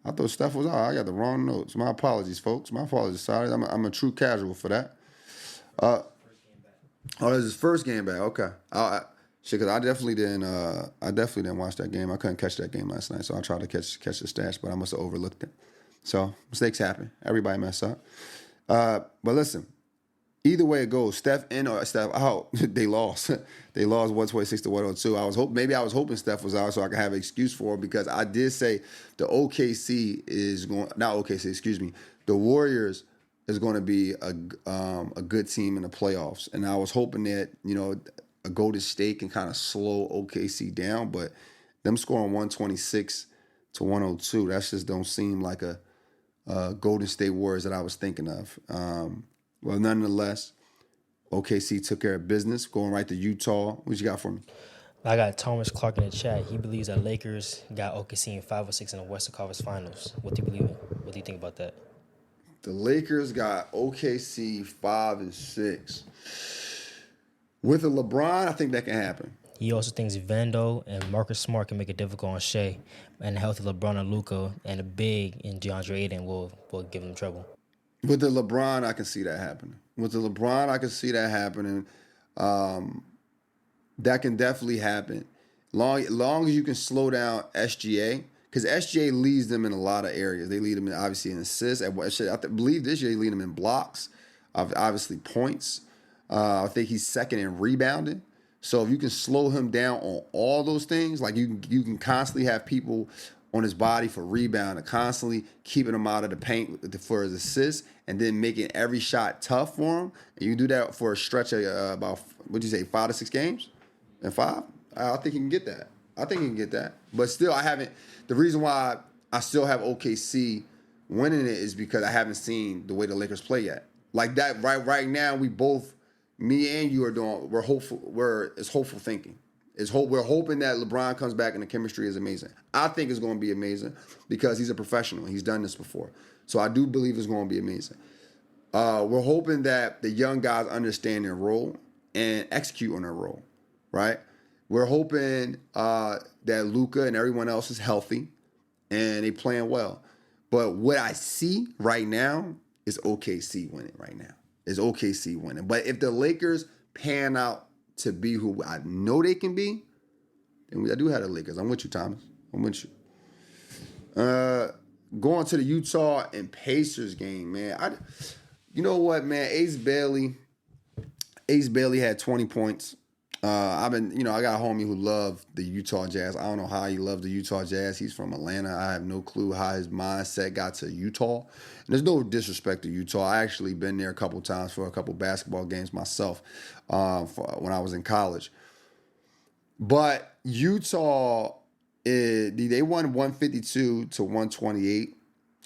I thought Steph was out. I got the wrong notes. My apologies, folks. My apologies. Sorry. I'm a true casual for that. Oh, this is his first game back. Okay. Shit, because I definitely didn't watch that game. I couldn't catch that game last night, so I tried to catch the stats, but I must have overlooked it. So mistakes happen. Everybody mess up. But listen, either way it goes, Steph in or Steph out, they lost. They lost 126 to 102. I was hoping Steph was out so I could have an excuse for it because I did say the the Warriors is going to be a good team in the playoffs, and I was hoping that a Golden State can kind of slow OKC down, but them scoring 126 to 102, that just don't seem like a Golden State Warriors that I was thinking of. Well, nonetheless, OKC took care of business, going right to Utah. What you got for me? I got Thomas Clark in the chat. He believes that Lakers got OKC in 5 or 6 in the Western Conference Finals. What do you believe in? What do you think about that? The Lakers got OKC 5 and 6. With a LeBron, I think that can happen. He also thinks Vando and Marcus Smart can make it difficult on Shea, and a healthy LeBron and Luka and a big in DeAndre Ayton will give them trouble. With the LeBron, I can see that happening. That can definitely happen. Long as you can slow down SGA, because SGA leads them in a lot of areas. They lead them obviously in assists. I believe this year they lead them in blocks, obviously points. I think he's second in rebounding. So if you can slow him down on all those things, like you can constantly have people on his body for rebound and constantly keeping him out of the paint for his assists and then making every shot tough for him. And you do that for a stretch of about, 5 to 6 games? And 5? I think he can get that. But still, the reason why I still have OKC winning it is because I haven't seen the way the Lakers play yet. Like that right now, me and you we're hopeful. It's hopeful thinking. We're hoping that LeBron comes back and the chemistry is amazing. I think it's going to be amazing because he's a professional. He's done this before. So I do believe it's going to be amazing. We're hoping that the young guys understand their role and execute on their role, right? We're hoping that Luka and everyone else is healthy and they playing well. But what I see right now is OKC winning right now. But if the Lakers pan out to be who I know they can be, then I do have the Lakers. I'm with you, Thomas. I'm with you. Going to the Utah and Pacers game, man. You know what, man? Ace Bailey had 20 points. I got a homie who loved the Utah Jazz. I don't know how he loved the Utah Jazz. He's from Atlanta. I have no clue how his mindset got to Utah. And there's no disrespect to Utah. I actually been there a couple times for a couple basketball games myself when I was in college. But Utah, they won 152 to 128.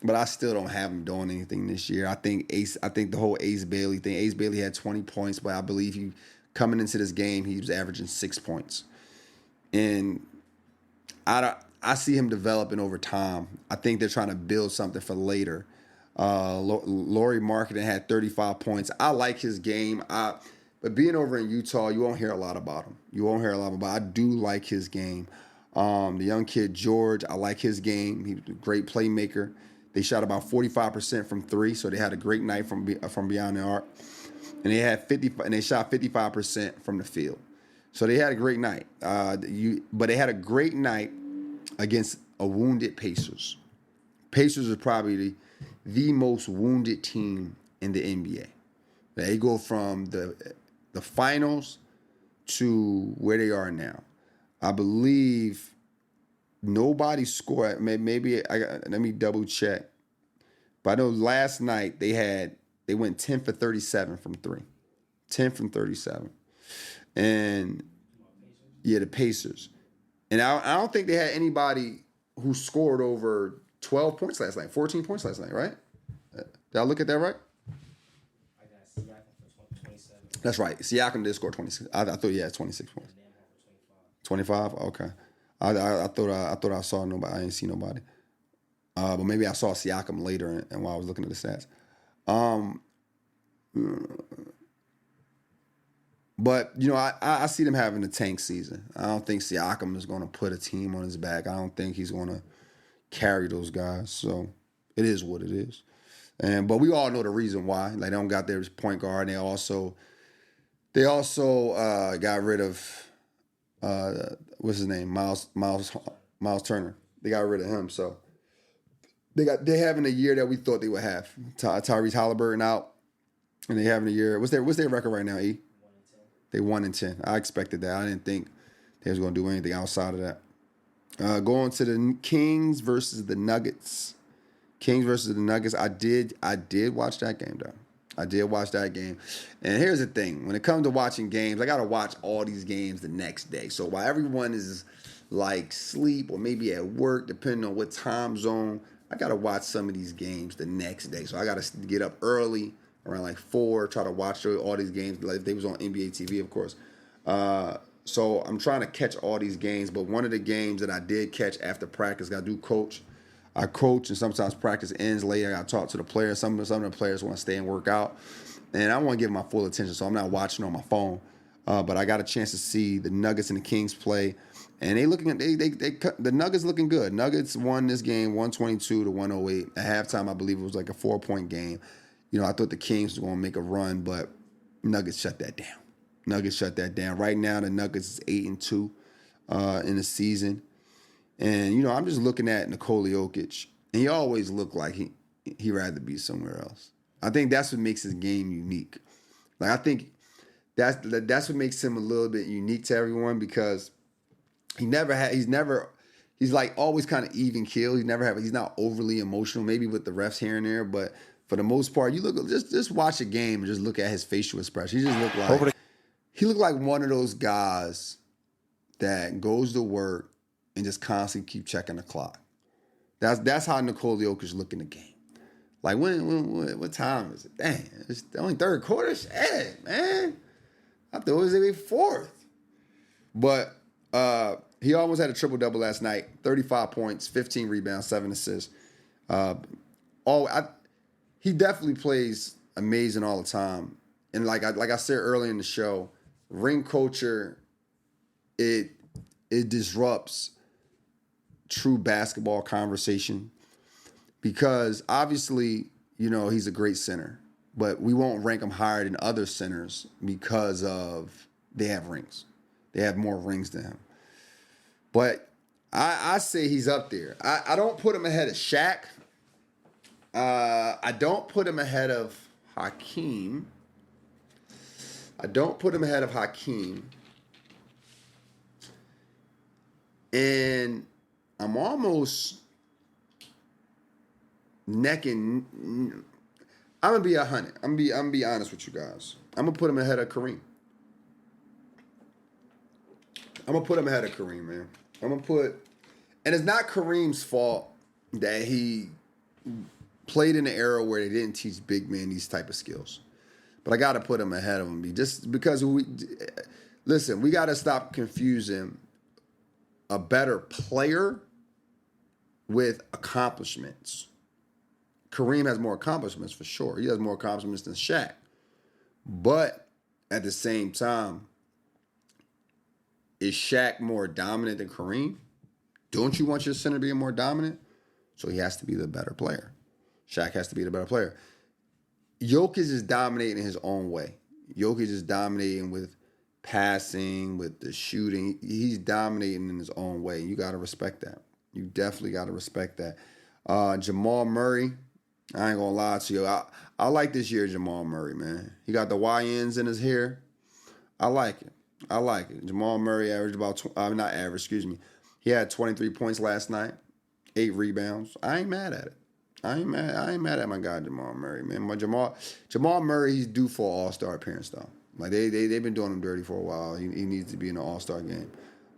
But I still don't have him doing anything this year. I think the whole Ace Bailey thing. Ace Bailey had 20 points, but I believe coming into this game, he was averaging 6 points. And I see him developing over time. I think they're trying to build something for later. Lauri Markkanen had 35 points. I like his game. But being over in Utah, you won't hear a lot about him. I do like his game. The young kid, George, I like his game. He's a great playmaker. They shot about 45% from 3, so they had a great night from beyond the arc. And they shot 55% from the field. So they had a great night. But they had a great night against a wounded Pacers. Pacers are probably the most wounded team in the NBA. They go from the finals to where they are now. I believe nobody scored. Maybe let me double check. But I know last night they went 10 for 37 from 3. 10 from 37. And, yeah, the Pacers. And I don't think they had anybody who scored over 12 points last night, 14 points last night, right? Did I look at that right? I got Siakam for 27. That's right. Siakam did score 26. I thought he had 26 points. 25? Okay. I thought I saw nobody. I didn't see nobody. But maybe I saw Siakam later and while I was looking at the stats. But, you know, I see them having a tank season. I don't think Siakam is going to put a team on his back. I don't think he's going to carry those guys. So it is what it is. But we all know the reason why. Like, they don't got their point guard. And they also got rid of what's his name? Miles Turner. They got rid of him. So they're having a year that we thought they would have. Tyrese Halliburton out, and they having a year. What's their record right now? E. They 1-10. I expected that. I didn't think they was going to do anything outside of that. Going to the Kings versus the Nuggets. Kings versus the Nuggets. I did watch that game, though. I did watch that game. And here's the thing. When it comes to watching games, I got to watch all these games the next day. So while everyone is like sleep or maybe at work, depending on what time zone, I got to watch some of these games the next day. So I got to get up early around like 4, try to watch all these games. Like if they was on NBA TV, of course. So I'm trying to catch all these games. But one of the games that I did catch after practice, I do coach. I coach, and sometimes practice ends late. I got to talk to the players. Some of the players want to stay and work out. And I want to give my full attention, so I'm not watching on my phone. But I got a chance to see the Nuggets and the Kings play. And the Nuggets looking good. Nuggets won this game 122-108. At halftime, I believe it was like a 4-point game. You know, I thought the Kings were going to make a run, but Nuggets shut that down. Right now, the Nuggets is 8-2 in the season. And, you know, I'm just looking at Nikola Jokic, and he always looked like he'd rather be somewhere else. I think that's what makes his game unique. Like, I think that's what makes him a little bit unique to everyone, because he's like always kind of even keel. He's not overly emotional, maybe with the refs here and there, but for the most part, you look just watch a game and just look at his facial expression. He looked like one of those guys that goes to work and just constantly keep checking the clock. That's how Nikola Jokic look in the game. Like, what time is it? Dang, it's only third quarter? Shit, man. I thought it was maybe fourth. But he almost had a triple-double last night. 35 points, 15 rebounds, 7 assists. He definitely plays amazing all the time. And like I said earlier in the show, ring culture, it disrupts true basketball conversation, because obviously, you know, he's a great center, but we won't rank him higher than other centers because of they have rings. They have more rings than him. But I say he's up there. I don't put him ahead of Shaq. I don't put him ahead of Hakeem. And I'm almost necking. I'm gonna be 100. I'm gonna be honest with you guys. I'm gonna put him ahead of Kareem. Man. And it's not Kareem's fault that he played in an era where they didn't teach big men these type of skills. But I got to put him ahead of him just because we got to stop confusing a better player with accomplishments. Kareem has more accomplishments for sure. He has more accomplishments than Shaq. But at the same time, is Shaq more dominant than Kareem? Don't you want your center to be more dominant? So he has to be the better player. Shaq has to be the better player. Jokic is dominating in his own way. Jokic is dominating with passing, with the shooting. He's dominating in his own way. You got to respect that. You definitely got to respect that. Jamal Murray, I ain't going to lie to you. I like this year Jamal Murray, man. He got the YNs in his hair. I like it. Jamal Murray averaged He had 23 points last night, 8 rebounds. I ain't mad at it. I ain't mad at my guy Jamal Murray, man. Jamal Murray, he's due for an All-Star appearance though. Like they've been doing him dirty for a while. He needs to be in an All-Star game.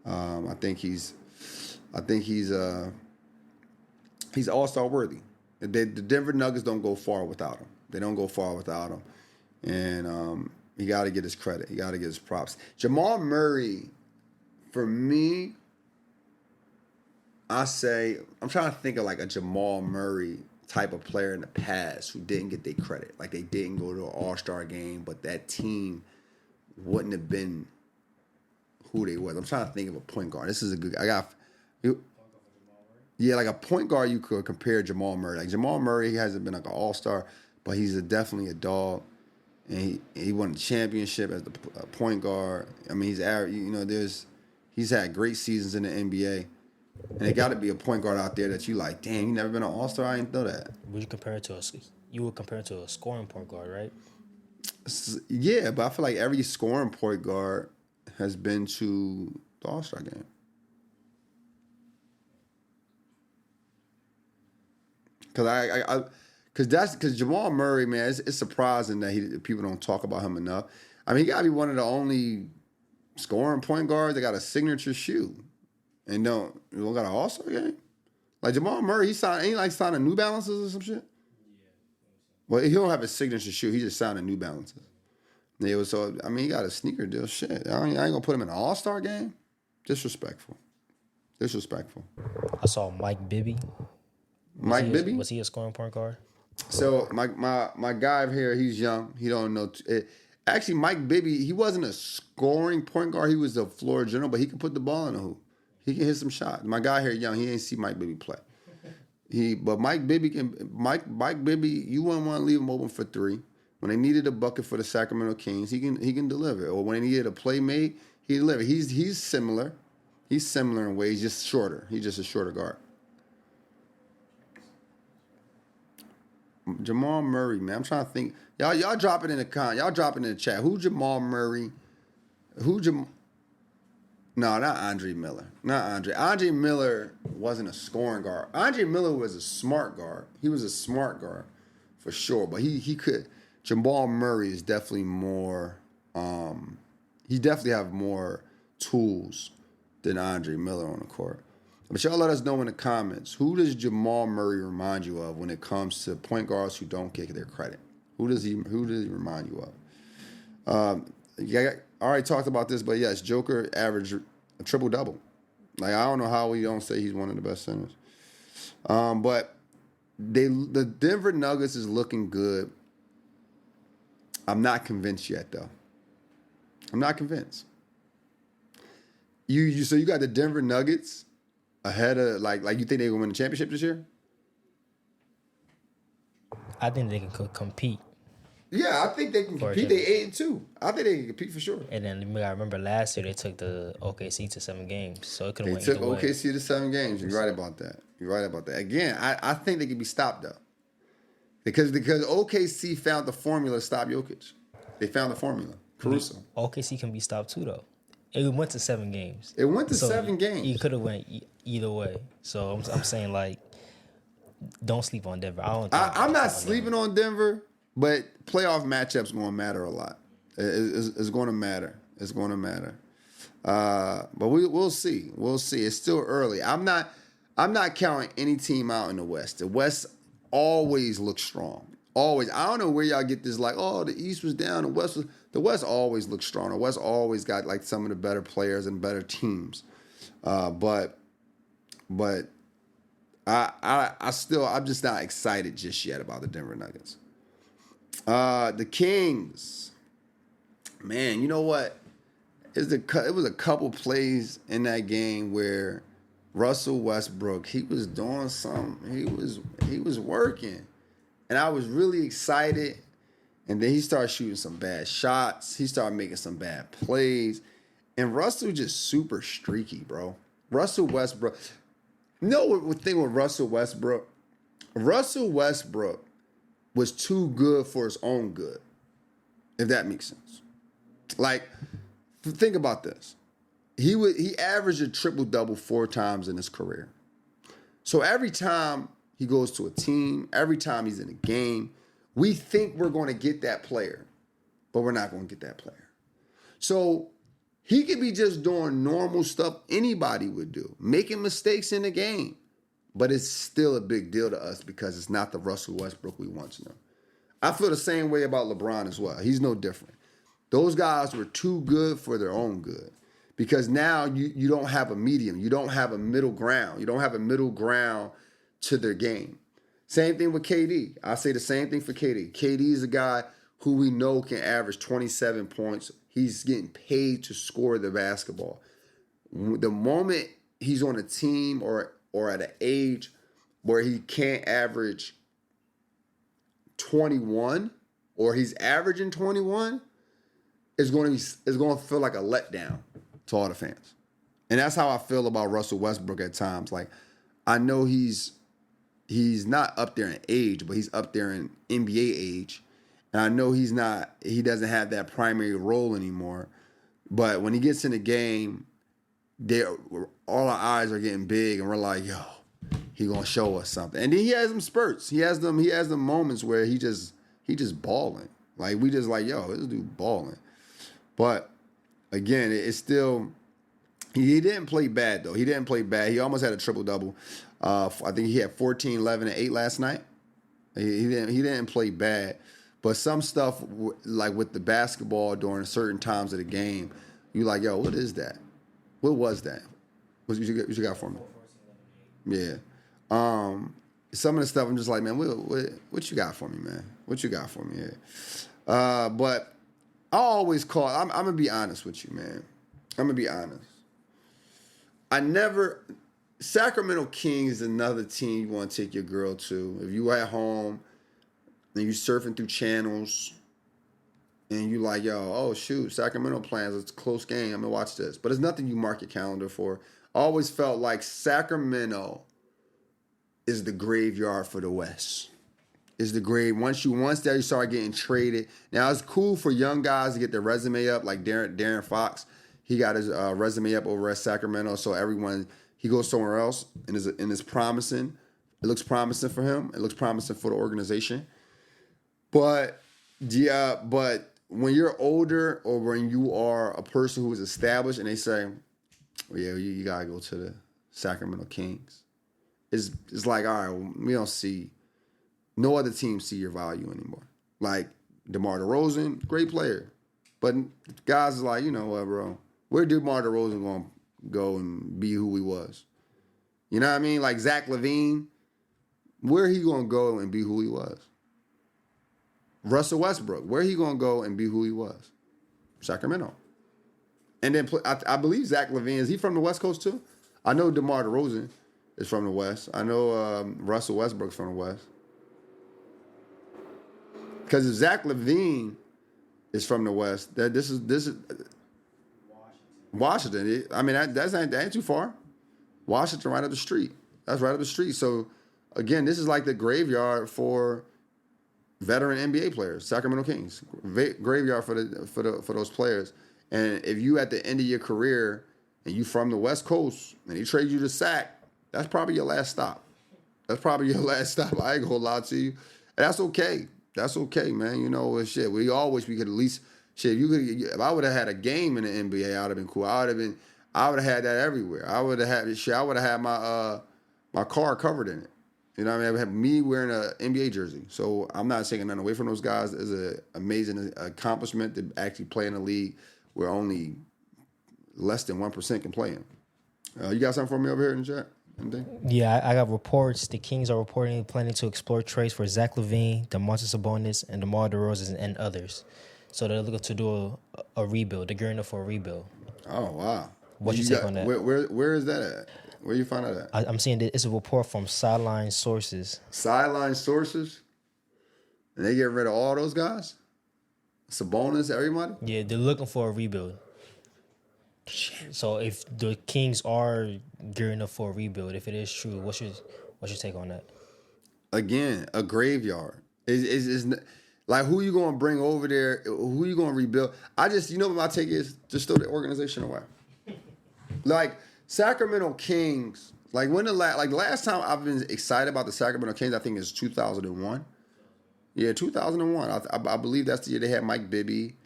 I think he's All-Star worthy. The Denver Nuggets don't go far without him. They don't go far without him. And He got to get his credit. He got to get his props. Jamal Murray, for me, I'm trying to think of like a Jamal Murray type of player in the past who didn't get their credit. Like they didn't go to an all-star game, but that team wouldn't have been who they was. I'm trying to think of a point guard. This is a good. Like a point guard you could compare Jamal Murray. Like Jamal Murray, he hasn't been like an all-star, but he's definitely a dog, and he won the championship as the point guard. I mean, he's had great seasons in the NBA. And it got to be a point guard out there that you like, damn, you never been an all-star? I didn't know that. Would you compare it to you would compare it to a scoring point guard, right? Yeah, but I feel like every scoring point guard has been to the all-star game. Because Jamal Murray, man, it's surprising that people don't talk about him enough. I mean, he got to be one of the only scoring point guards that got a signature shoe. And don't got an all-star game? Like Jamal Murray, ain't signing New Balances or some shit? Well, he don't have a signature shoe. He just signed a New Balances. Yeah, so, I mean, he got a sneaker deal. Shit. I ain't going to put him in an all-star game? Disrespectful. I saw Mike Bibby. Was he a scoring point guard? So, my guy here, he's young. He don't know. Actually, Mike Bibby, he wasn't a scoring point guard. He was a floor general, but he can put the ball in the hoop. He can hit some shots. My guy here, young, he ain't see Mike Bibby play. But Mike Bibby, you wouldn't want to leave him open for three. When they needed a bucket for the Sacramento Kings, he can deliver. Or when they needed a play made, he delivered. He's similar. He's similar in ways, just shorter. He's just a shorter guard. Jamal Murray, man, I'm trying to think. Y'all drop it in the Y'all drop it in the chat. Who Jamal Murray? No, not Andre Miller. Andre Miller wasn't a scoring guard. Andre Miller was a smart guard. He was a smart guard for sure. But he could. Jamal Murray is definitely more. He definitely have more tools than Andre Miller on the court. But y'all let us know in the comments, who does Jamal Murray remind you of when it comes to point guards who don't get their credit? Who does he remind you of? I already talked about this, but yes, Joker averaged a triple-double. Like, I don't know how we don't say he's one of the best centers. But the Denver Nuggets is looking good. I'm not convinced yet, though. I'm not convinced. So you got the Denver Nuggets ahead of, like you think they're going to win the championship this year? I think they can compete. Yeah, I think they can compete. They 8-2. I think they can compete for sure. And then I remember last year they took the OKC to 7 games, so it could have went either way. They took OKC to 7 games. You're right about that. Again, I think they can be stopped though, because OKC found the formula to stop Jokic. They found the formula. Caruso. OKC can be stopped too though. It went to 7 games. It went to 7 games. You could have went either way. So I'm saying, like, don't sleep on Denver. I'm not sleeping on Denver. But playoff matchups going to matter a lot. It's going to matter. It's going to matter. But we'll see. We'll see. It's still early. I'm not counting any team out in the West. The West always looks strong. Always. I don't know where y'all get this like, oh, the East was down, the West always looks strong. The West always got like some of the better players and better teams. But I'm just not excited just yet about the Denver Nuggets. The Kings, man, you know what? It was a couple plays in that game where Russell Westbrook, he was doing something. He was working, and I was really excited. And then he started shooting some bad shots. He started making some bad plays, and Russell just super streaky, bro. Russell Westbrook. You know what thing with Russell Westbrook? Russell Westbrook was too good for his own good, if that makes sense. Like, think about this. He averaged a triple-double 4 times in his career. So every time he goes to a team, every time he's in a game, we think we're going to get that player, but we're not going to get that player. So he could be just doing normal stuff anybody would do, making mistakes in the game. But it's still a big deal to us because it's not the Russell Westbrook we once knew. I feel the same way about LeBron as well. He's no different. Those guys were too good for their own good. Because now you don't have a medium. You don't have a middle ground. You don't have a middle ground to their game. Same thing with KD. I say the same thing for KD. KD is a guy who we know can average 27 points. He's getting paid to score the basketball. The moment he's on a team or at an age where he can't average 21 or he's averaging 21, it's going to feel like a letdown to all the fans. And that's how I feel about Russell Westbrook at times. Like, I know he's not up there in age, but he's up there in NBA age. And I know he doesn't have that primary role anymore. But when he gets in the game, all our eyes are getting big, and we're like, yo, he gonna show us something. And then he has them spurts. He has them moments where he just balling. Like, we just like, yo, this dude balling. But again, it's still, he didn't play bad though. He didn't play bad. He almost had a triple-double. I think he had 14, 11, and 8 last night. He didn't play bad. But some stuff, like with the basketball during certain times of the game, you like, yo, what is that? What was that? What you got for me? Yeah. Some of the stuff I'm just like, man, what you got for me, man? What you got for me here? But I always call, I'm going to be honest with you, man. I'm going to be honest. Sacramento Kings is another team you want to take your girl to. If you at home and you surfing through channels and you like, yo, oh shoot, Sacramento plans, it's a close game, I'm going to watch this. But it's nothing you mark your calendar for. I always felt like Sacramento is the graveyard for the West. Is the grave. Once that you start getting traded. Now, it's cool for young guys to get their resume up, like Darren Fox. He got his resume up over at Sacramento, so he goes somewhere else and is promising. It looks promising for him. It looks promising for the organization. But when you're older or when you are a person who is established and they say, well, yeah, you got to go to the Sacramento Kings. It's like, all right, we don't see, no other team see your value anymore. Like DeMar DeRozan, great player. But guys is like, you know what, bro? Where DeMar DeRozan going to go and be who he was? You know what I mean? Like Zach LaVine, where he going to go and be who he was? Russell Westbrook, where he going to go and be who he was? Sacramento. And then I believe Zach LaVine, is he from the West Coast too? I know DeMar DeRozan is from the West. I know Russell Westbrook's from the West. Because if Zach LaVine is from the West, this is Washington. I mean, that ain't too far. Washington right up the street. That's right up the street. So again, this is like the graveyard for veteran NBA players, Sacramento Kings. Graveyard for those players. And if you at the end of your career and you from the West Coast and he trade you to Sac, that's probably your last stop. That's probably your last stop. I ain't gonna lie to you. And that's okay. That's okay, man. You know, shit. We could at least shit. If I would have had a game in the NBA, I would have been cool. I would have had that everywhere. I would have had my car covered in it. You know what I mean? I would have me wearing an NBA jersey. So I'm not taking nothing away from those guys. It's an amazing accomplishment to actually play in a league where only less than 1% can play in. You got something for me over here in the chat? Anything? Yeah, I got reports. The Kings are planning to explore trades for Zach LaVine, DeMontis Sabonis, and DeMar DeRozan and others. So they're looking to do a rebuild. They're gearing up for a rebuild. Oh, wow. What's your take on that? Where is that at? Where you find that at? I'm seeing that it's a report from sideline sources. Sideline sources? And they get rid of all those guys? Sabonis, everybody? Yeah, they're looking for a rebuild. So if the Kings are gearing up for a rebuild, if it is true, what's your take on that? Again, a graveyard. Is like, who you going to bring over there? Who you going to rebuild? You know what my take is? Just throw the organization away. Like, Sacramento Kings, like when the last time I've been excited about the Sacramento Kings, I think it's 2001. Yeah, 2001. I believe that's the year they had Mike Bibby.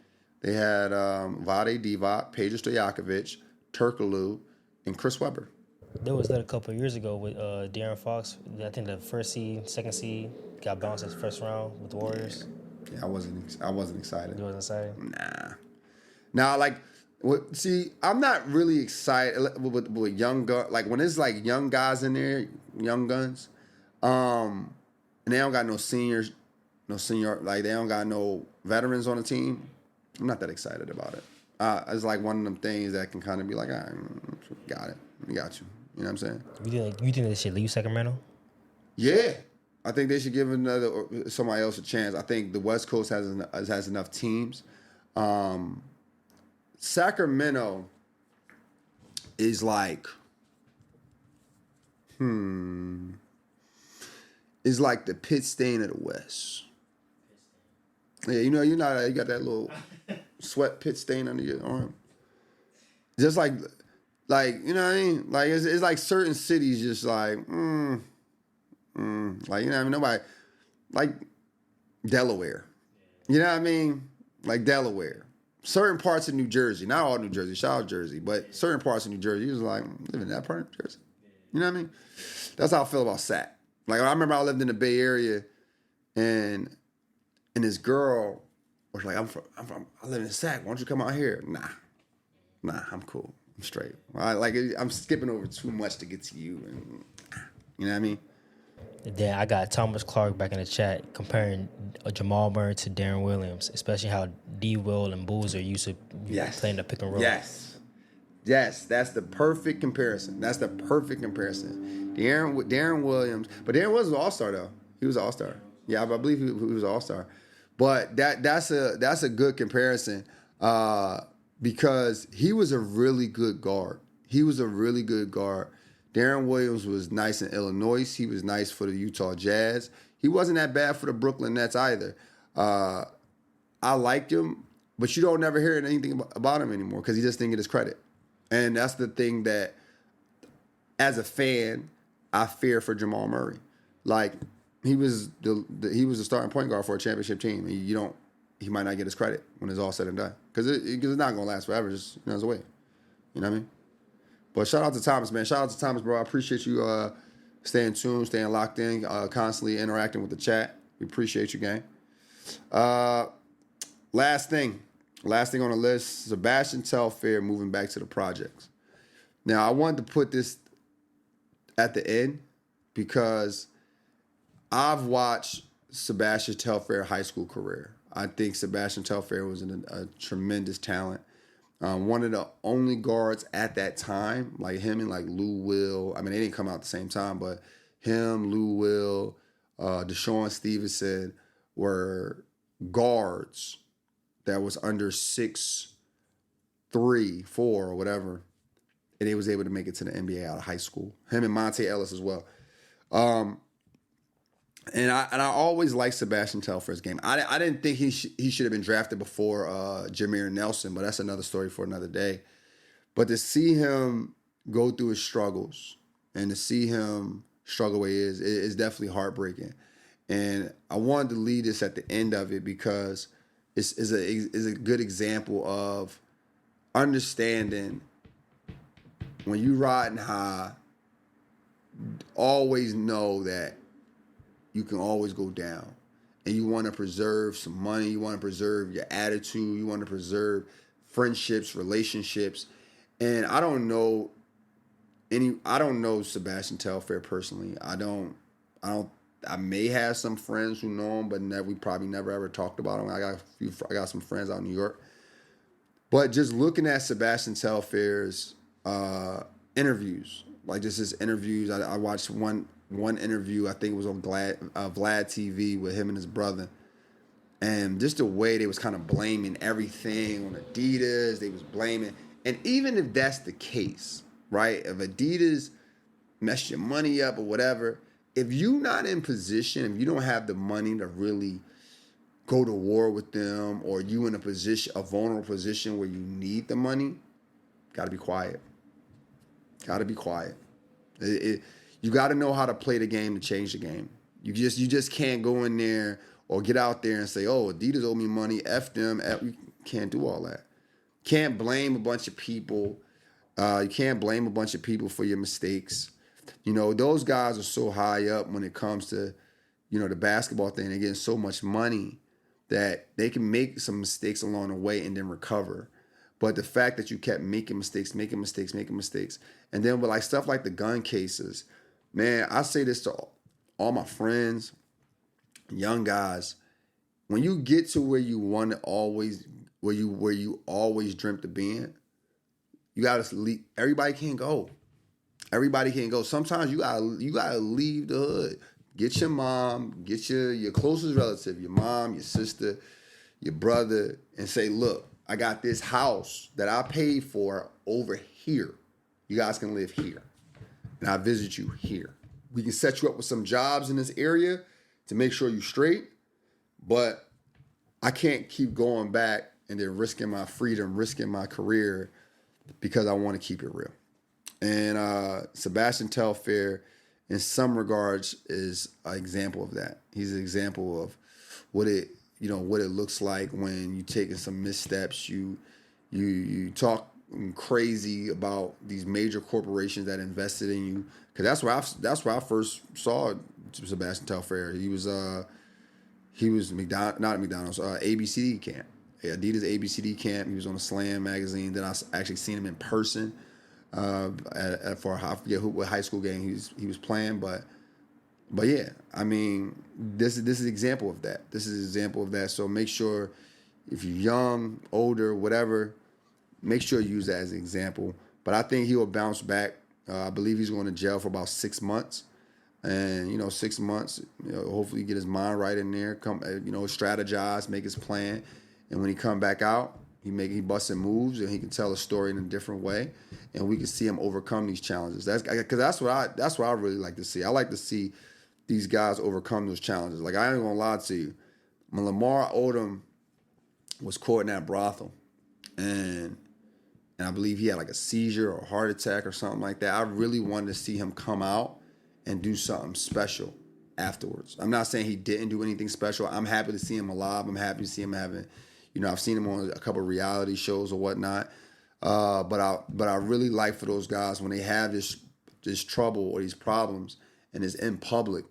They had Vlade Divac, Peja Stojakovic, Turkoglu, and Chris Webber. There was that a couple of years ago with De'Aaron Fox. I think the first seed, second seed got bounced in the first round with the Warriors. Yeah, I wasn't excited. You wasn't excited? Nah. Now, like, see, I'm not really excited with young guns. Like when it's like young guys in there, young guns, and they don't got no seniors, like they don't got no veterans on the team. I'm not that excited about it. It's like one of them things that can kind of be like, got it, we got you. You know what I'm saying? You think they should leave Sacramento? Yeah, I think they should give somebody else a chance. I think the West Coast has enough teams. Sacramento is like, is like the pit stain of the West. Yeah, you got that little sweat pit stain under your arm. Just like you know what I mean? Like it's like certain cities just like, like you know what I mean? Nobody like Delaware. You know what I mean? Like Delaware. Certain parts of New Jersey, not all New Jersey, shout out Jersey, but certain parts of New Jersey, you was like, living in that part of New Jersey. You know what I mean? That's how I feel about Sac. Like I remember I lived in the Bay Area, and this girl was like, I live in Sac. Why don't you come out here? Nah, I'm cool. I'm straight. I'm skipping over too much to get to you, and you know what I mean? Then I got Thomas Clark back in the chat comparing Jamal Murray to Darren Williams, especially how D. Will and Boozer used to playing the pick and roll. Yes, that's the perfect comparison. Darren Williams, but Darren Williams was an all-star though. He was an all-star. Yeah, I believe he was an all-star. But that's a good comparison because he was a really good guard. Darren Williams was nice in Illinois. He was nice for the Utah Jazz. He wasn't that bad for the Brooklyn Nets either. I liked him, but you don't never hear anything about him anymore because he just didn't get his credit. And that's the thing that, as a fan, I fear for Jamal Murray. Like he was the starting point guard for a championship team. And he might not get his credit when it's all said and done because it's not gonna last forever. Just there's a way. You know what I mean? But shout out to Thomas, man. Shout out to Thomas, bro. I appreciate you staying tuned, staying locked in, constantly interacting with the chat. We appreciate you, gang. Last thing on the list, Sebastian Telfair moving back to the projects. Now, I wanted to put this at the end because I've watched Sebastian Telfair high school career. I think Sebastian Telfair was a tremendous talent. One of the only guards at that time, like him and like Lou Will. I mean, they didn't come out at the same time, but him, Lou Will, Deshaun Stevenson were guards that was under 6'3", 4, or whatever, and he was able to make it to the NBA out of high school. Him and Monte Ellis as well. And I always liked Sebastian Telfair's game. I didn't think he should have been drafted before Jameer Nelson, but that's another story for another day. But to see him go through his struggles and to see him struggle where he is definitely heartbreaking. And I wanted to lead this at the end of it because it's a good example of understanding when you riding high, always know that you can always go down. And you want to preserve some money. You want to preserve your attitude. You want to preserve friendships, relationships. And I don't know Sebastian Telfair personally. I may have some friends who know him, but we probably never ever talked about him. I got some friends out in New York. But just looking at Sebastian Telfair's interviews, like just his interviews, I watched one interview, I think it was on Vlad TV with him and his brother. And just the way they was kind of blaming everything on Adidas, they was blaming. And even if that's the case, right? If Adidas messed your money up or whatever, if you're not in position, if you don't have the money to really go to war with them, or you in a vulnerable position where you need the money, gotta be quiet. Gotta be quiet. You got to know how to play the game to change the game. You just can't go in there or get out there and say, oh, Adidas owe me money, F them. You can't do all that. Can't blame a bunch of people. You can't blame a bunch of people for your mistakes. You know, those guys are so high up when it comes to, you know, the basketball thing. They're getting so much money that they can make some mistakes along the way and then recover. But the fact that you kept making mistakes, and then with like stuff like the gun cases, man, I say this to all my friends, young guys, when you get to where you want to always, where you always dreamt of being, you gotta leave. Everybody can't go. Everybody can't go. Sometimes you gotta leave the hood. Get your mom, get your closest relative, your mom, your sister, your brother, and say, look, I got this house that I paid for over here. You guys can live here. And I visit you here. We can set you up with some jobs in this area to make sure you're straight, but I can't keep going back and then risking my freedom, risking my career because I want to keep it real. And Sebastian Telfair, in some regards, is an example of that. He's an example of what it looks like when you taking some missteps. You talk crazy about these major corporations that invested in you. Because that's where I first saw Sebastian Telfair. He was not at McDonald's, ABCD camp, Adidas ABCD camp. He was on a Slam magazine. Then I actually seen him in person. For I forget what high school game he was playing, but yeah, I mean, this is an example of that. This is an example of that. So make sure, if you're young, older, whatever, make sure you use that as an example. But I think he will bounce back. I believe he's going to jail for about 6 months, and 6 months, hopefully get his mind right in there. Strategize, make his plan, and when he come back out, he busting moves, and he can tell a story in a different way, and we can see him overcome these challenges. That's what I really like to see. I like to see these guys overcome those challenges. Like, I ain't gonna lie to you, when Lamar Odom was caught in that brothel, and I believe he had like a seizure or a heart attack or something like that, I really wanted to see him come out and do something special afterwards. I'm not saying he didn't do anything special. I'm happy to see him alive. I'm happy to see him having, I've seen him on a couple of reality shows or whatnot. But I really like for those guys when they have this trouble or these problems and it's in public,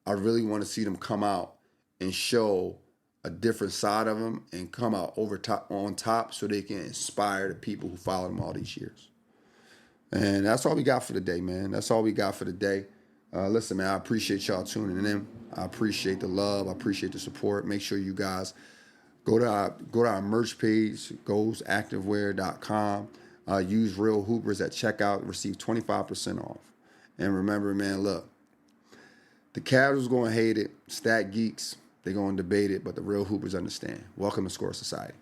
I really want to see them come out and show a different side of them and come out on top so they can inspire the people who followed them all these years. And that's all we got for the day, man. That's all we got for the day. Listen, man, I appreciate y'all tuning in. I appreciate the love. I appreciate the support. Make sure you guys go to our merch page, goesactivewear.com. Use Real Hoopers at checkout. Receive 25% off. And remember, man, look, the casuals going to hate it. Stat geeks, they're going to debate it, but the real hoopers understand. Welcome to Score Society.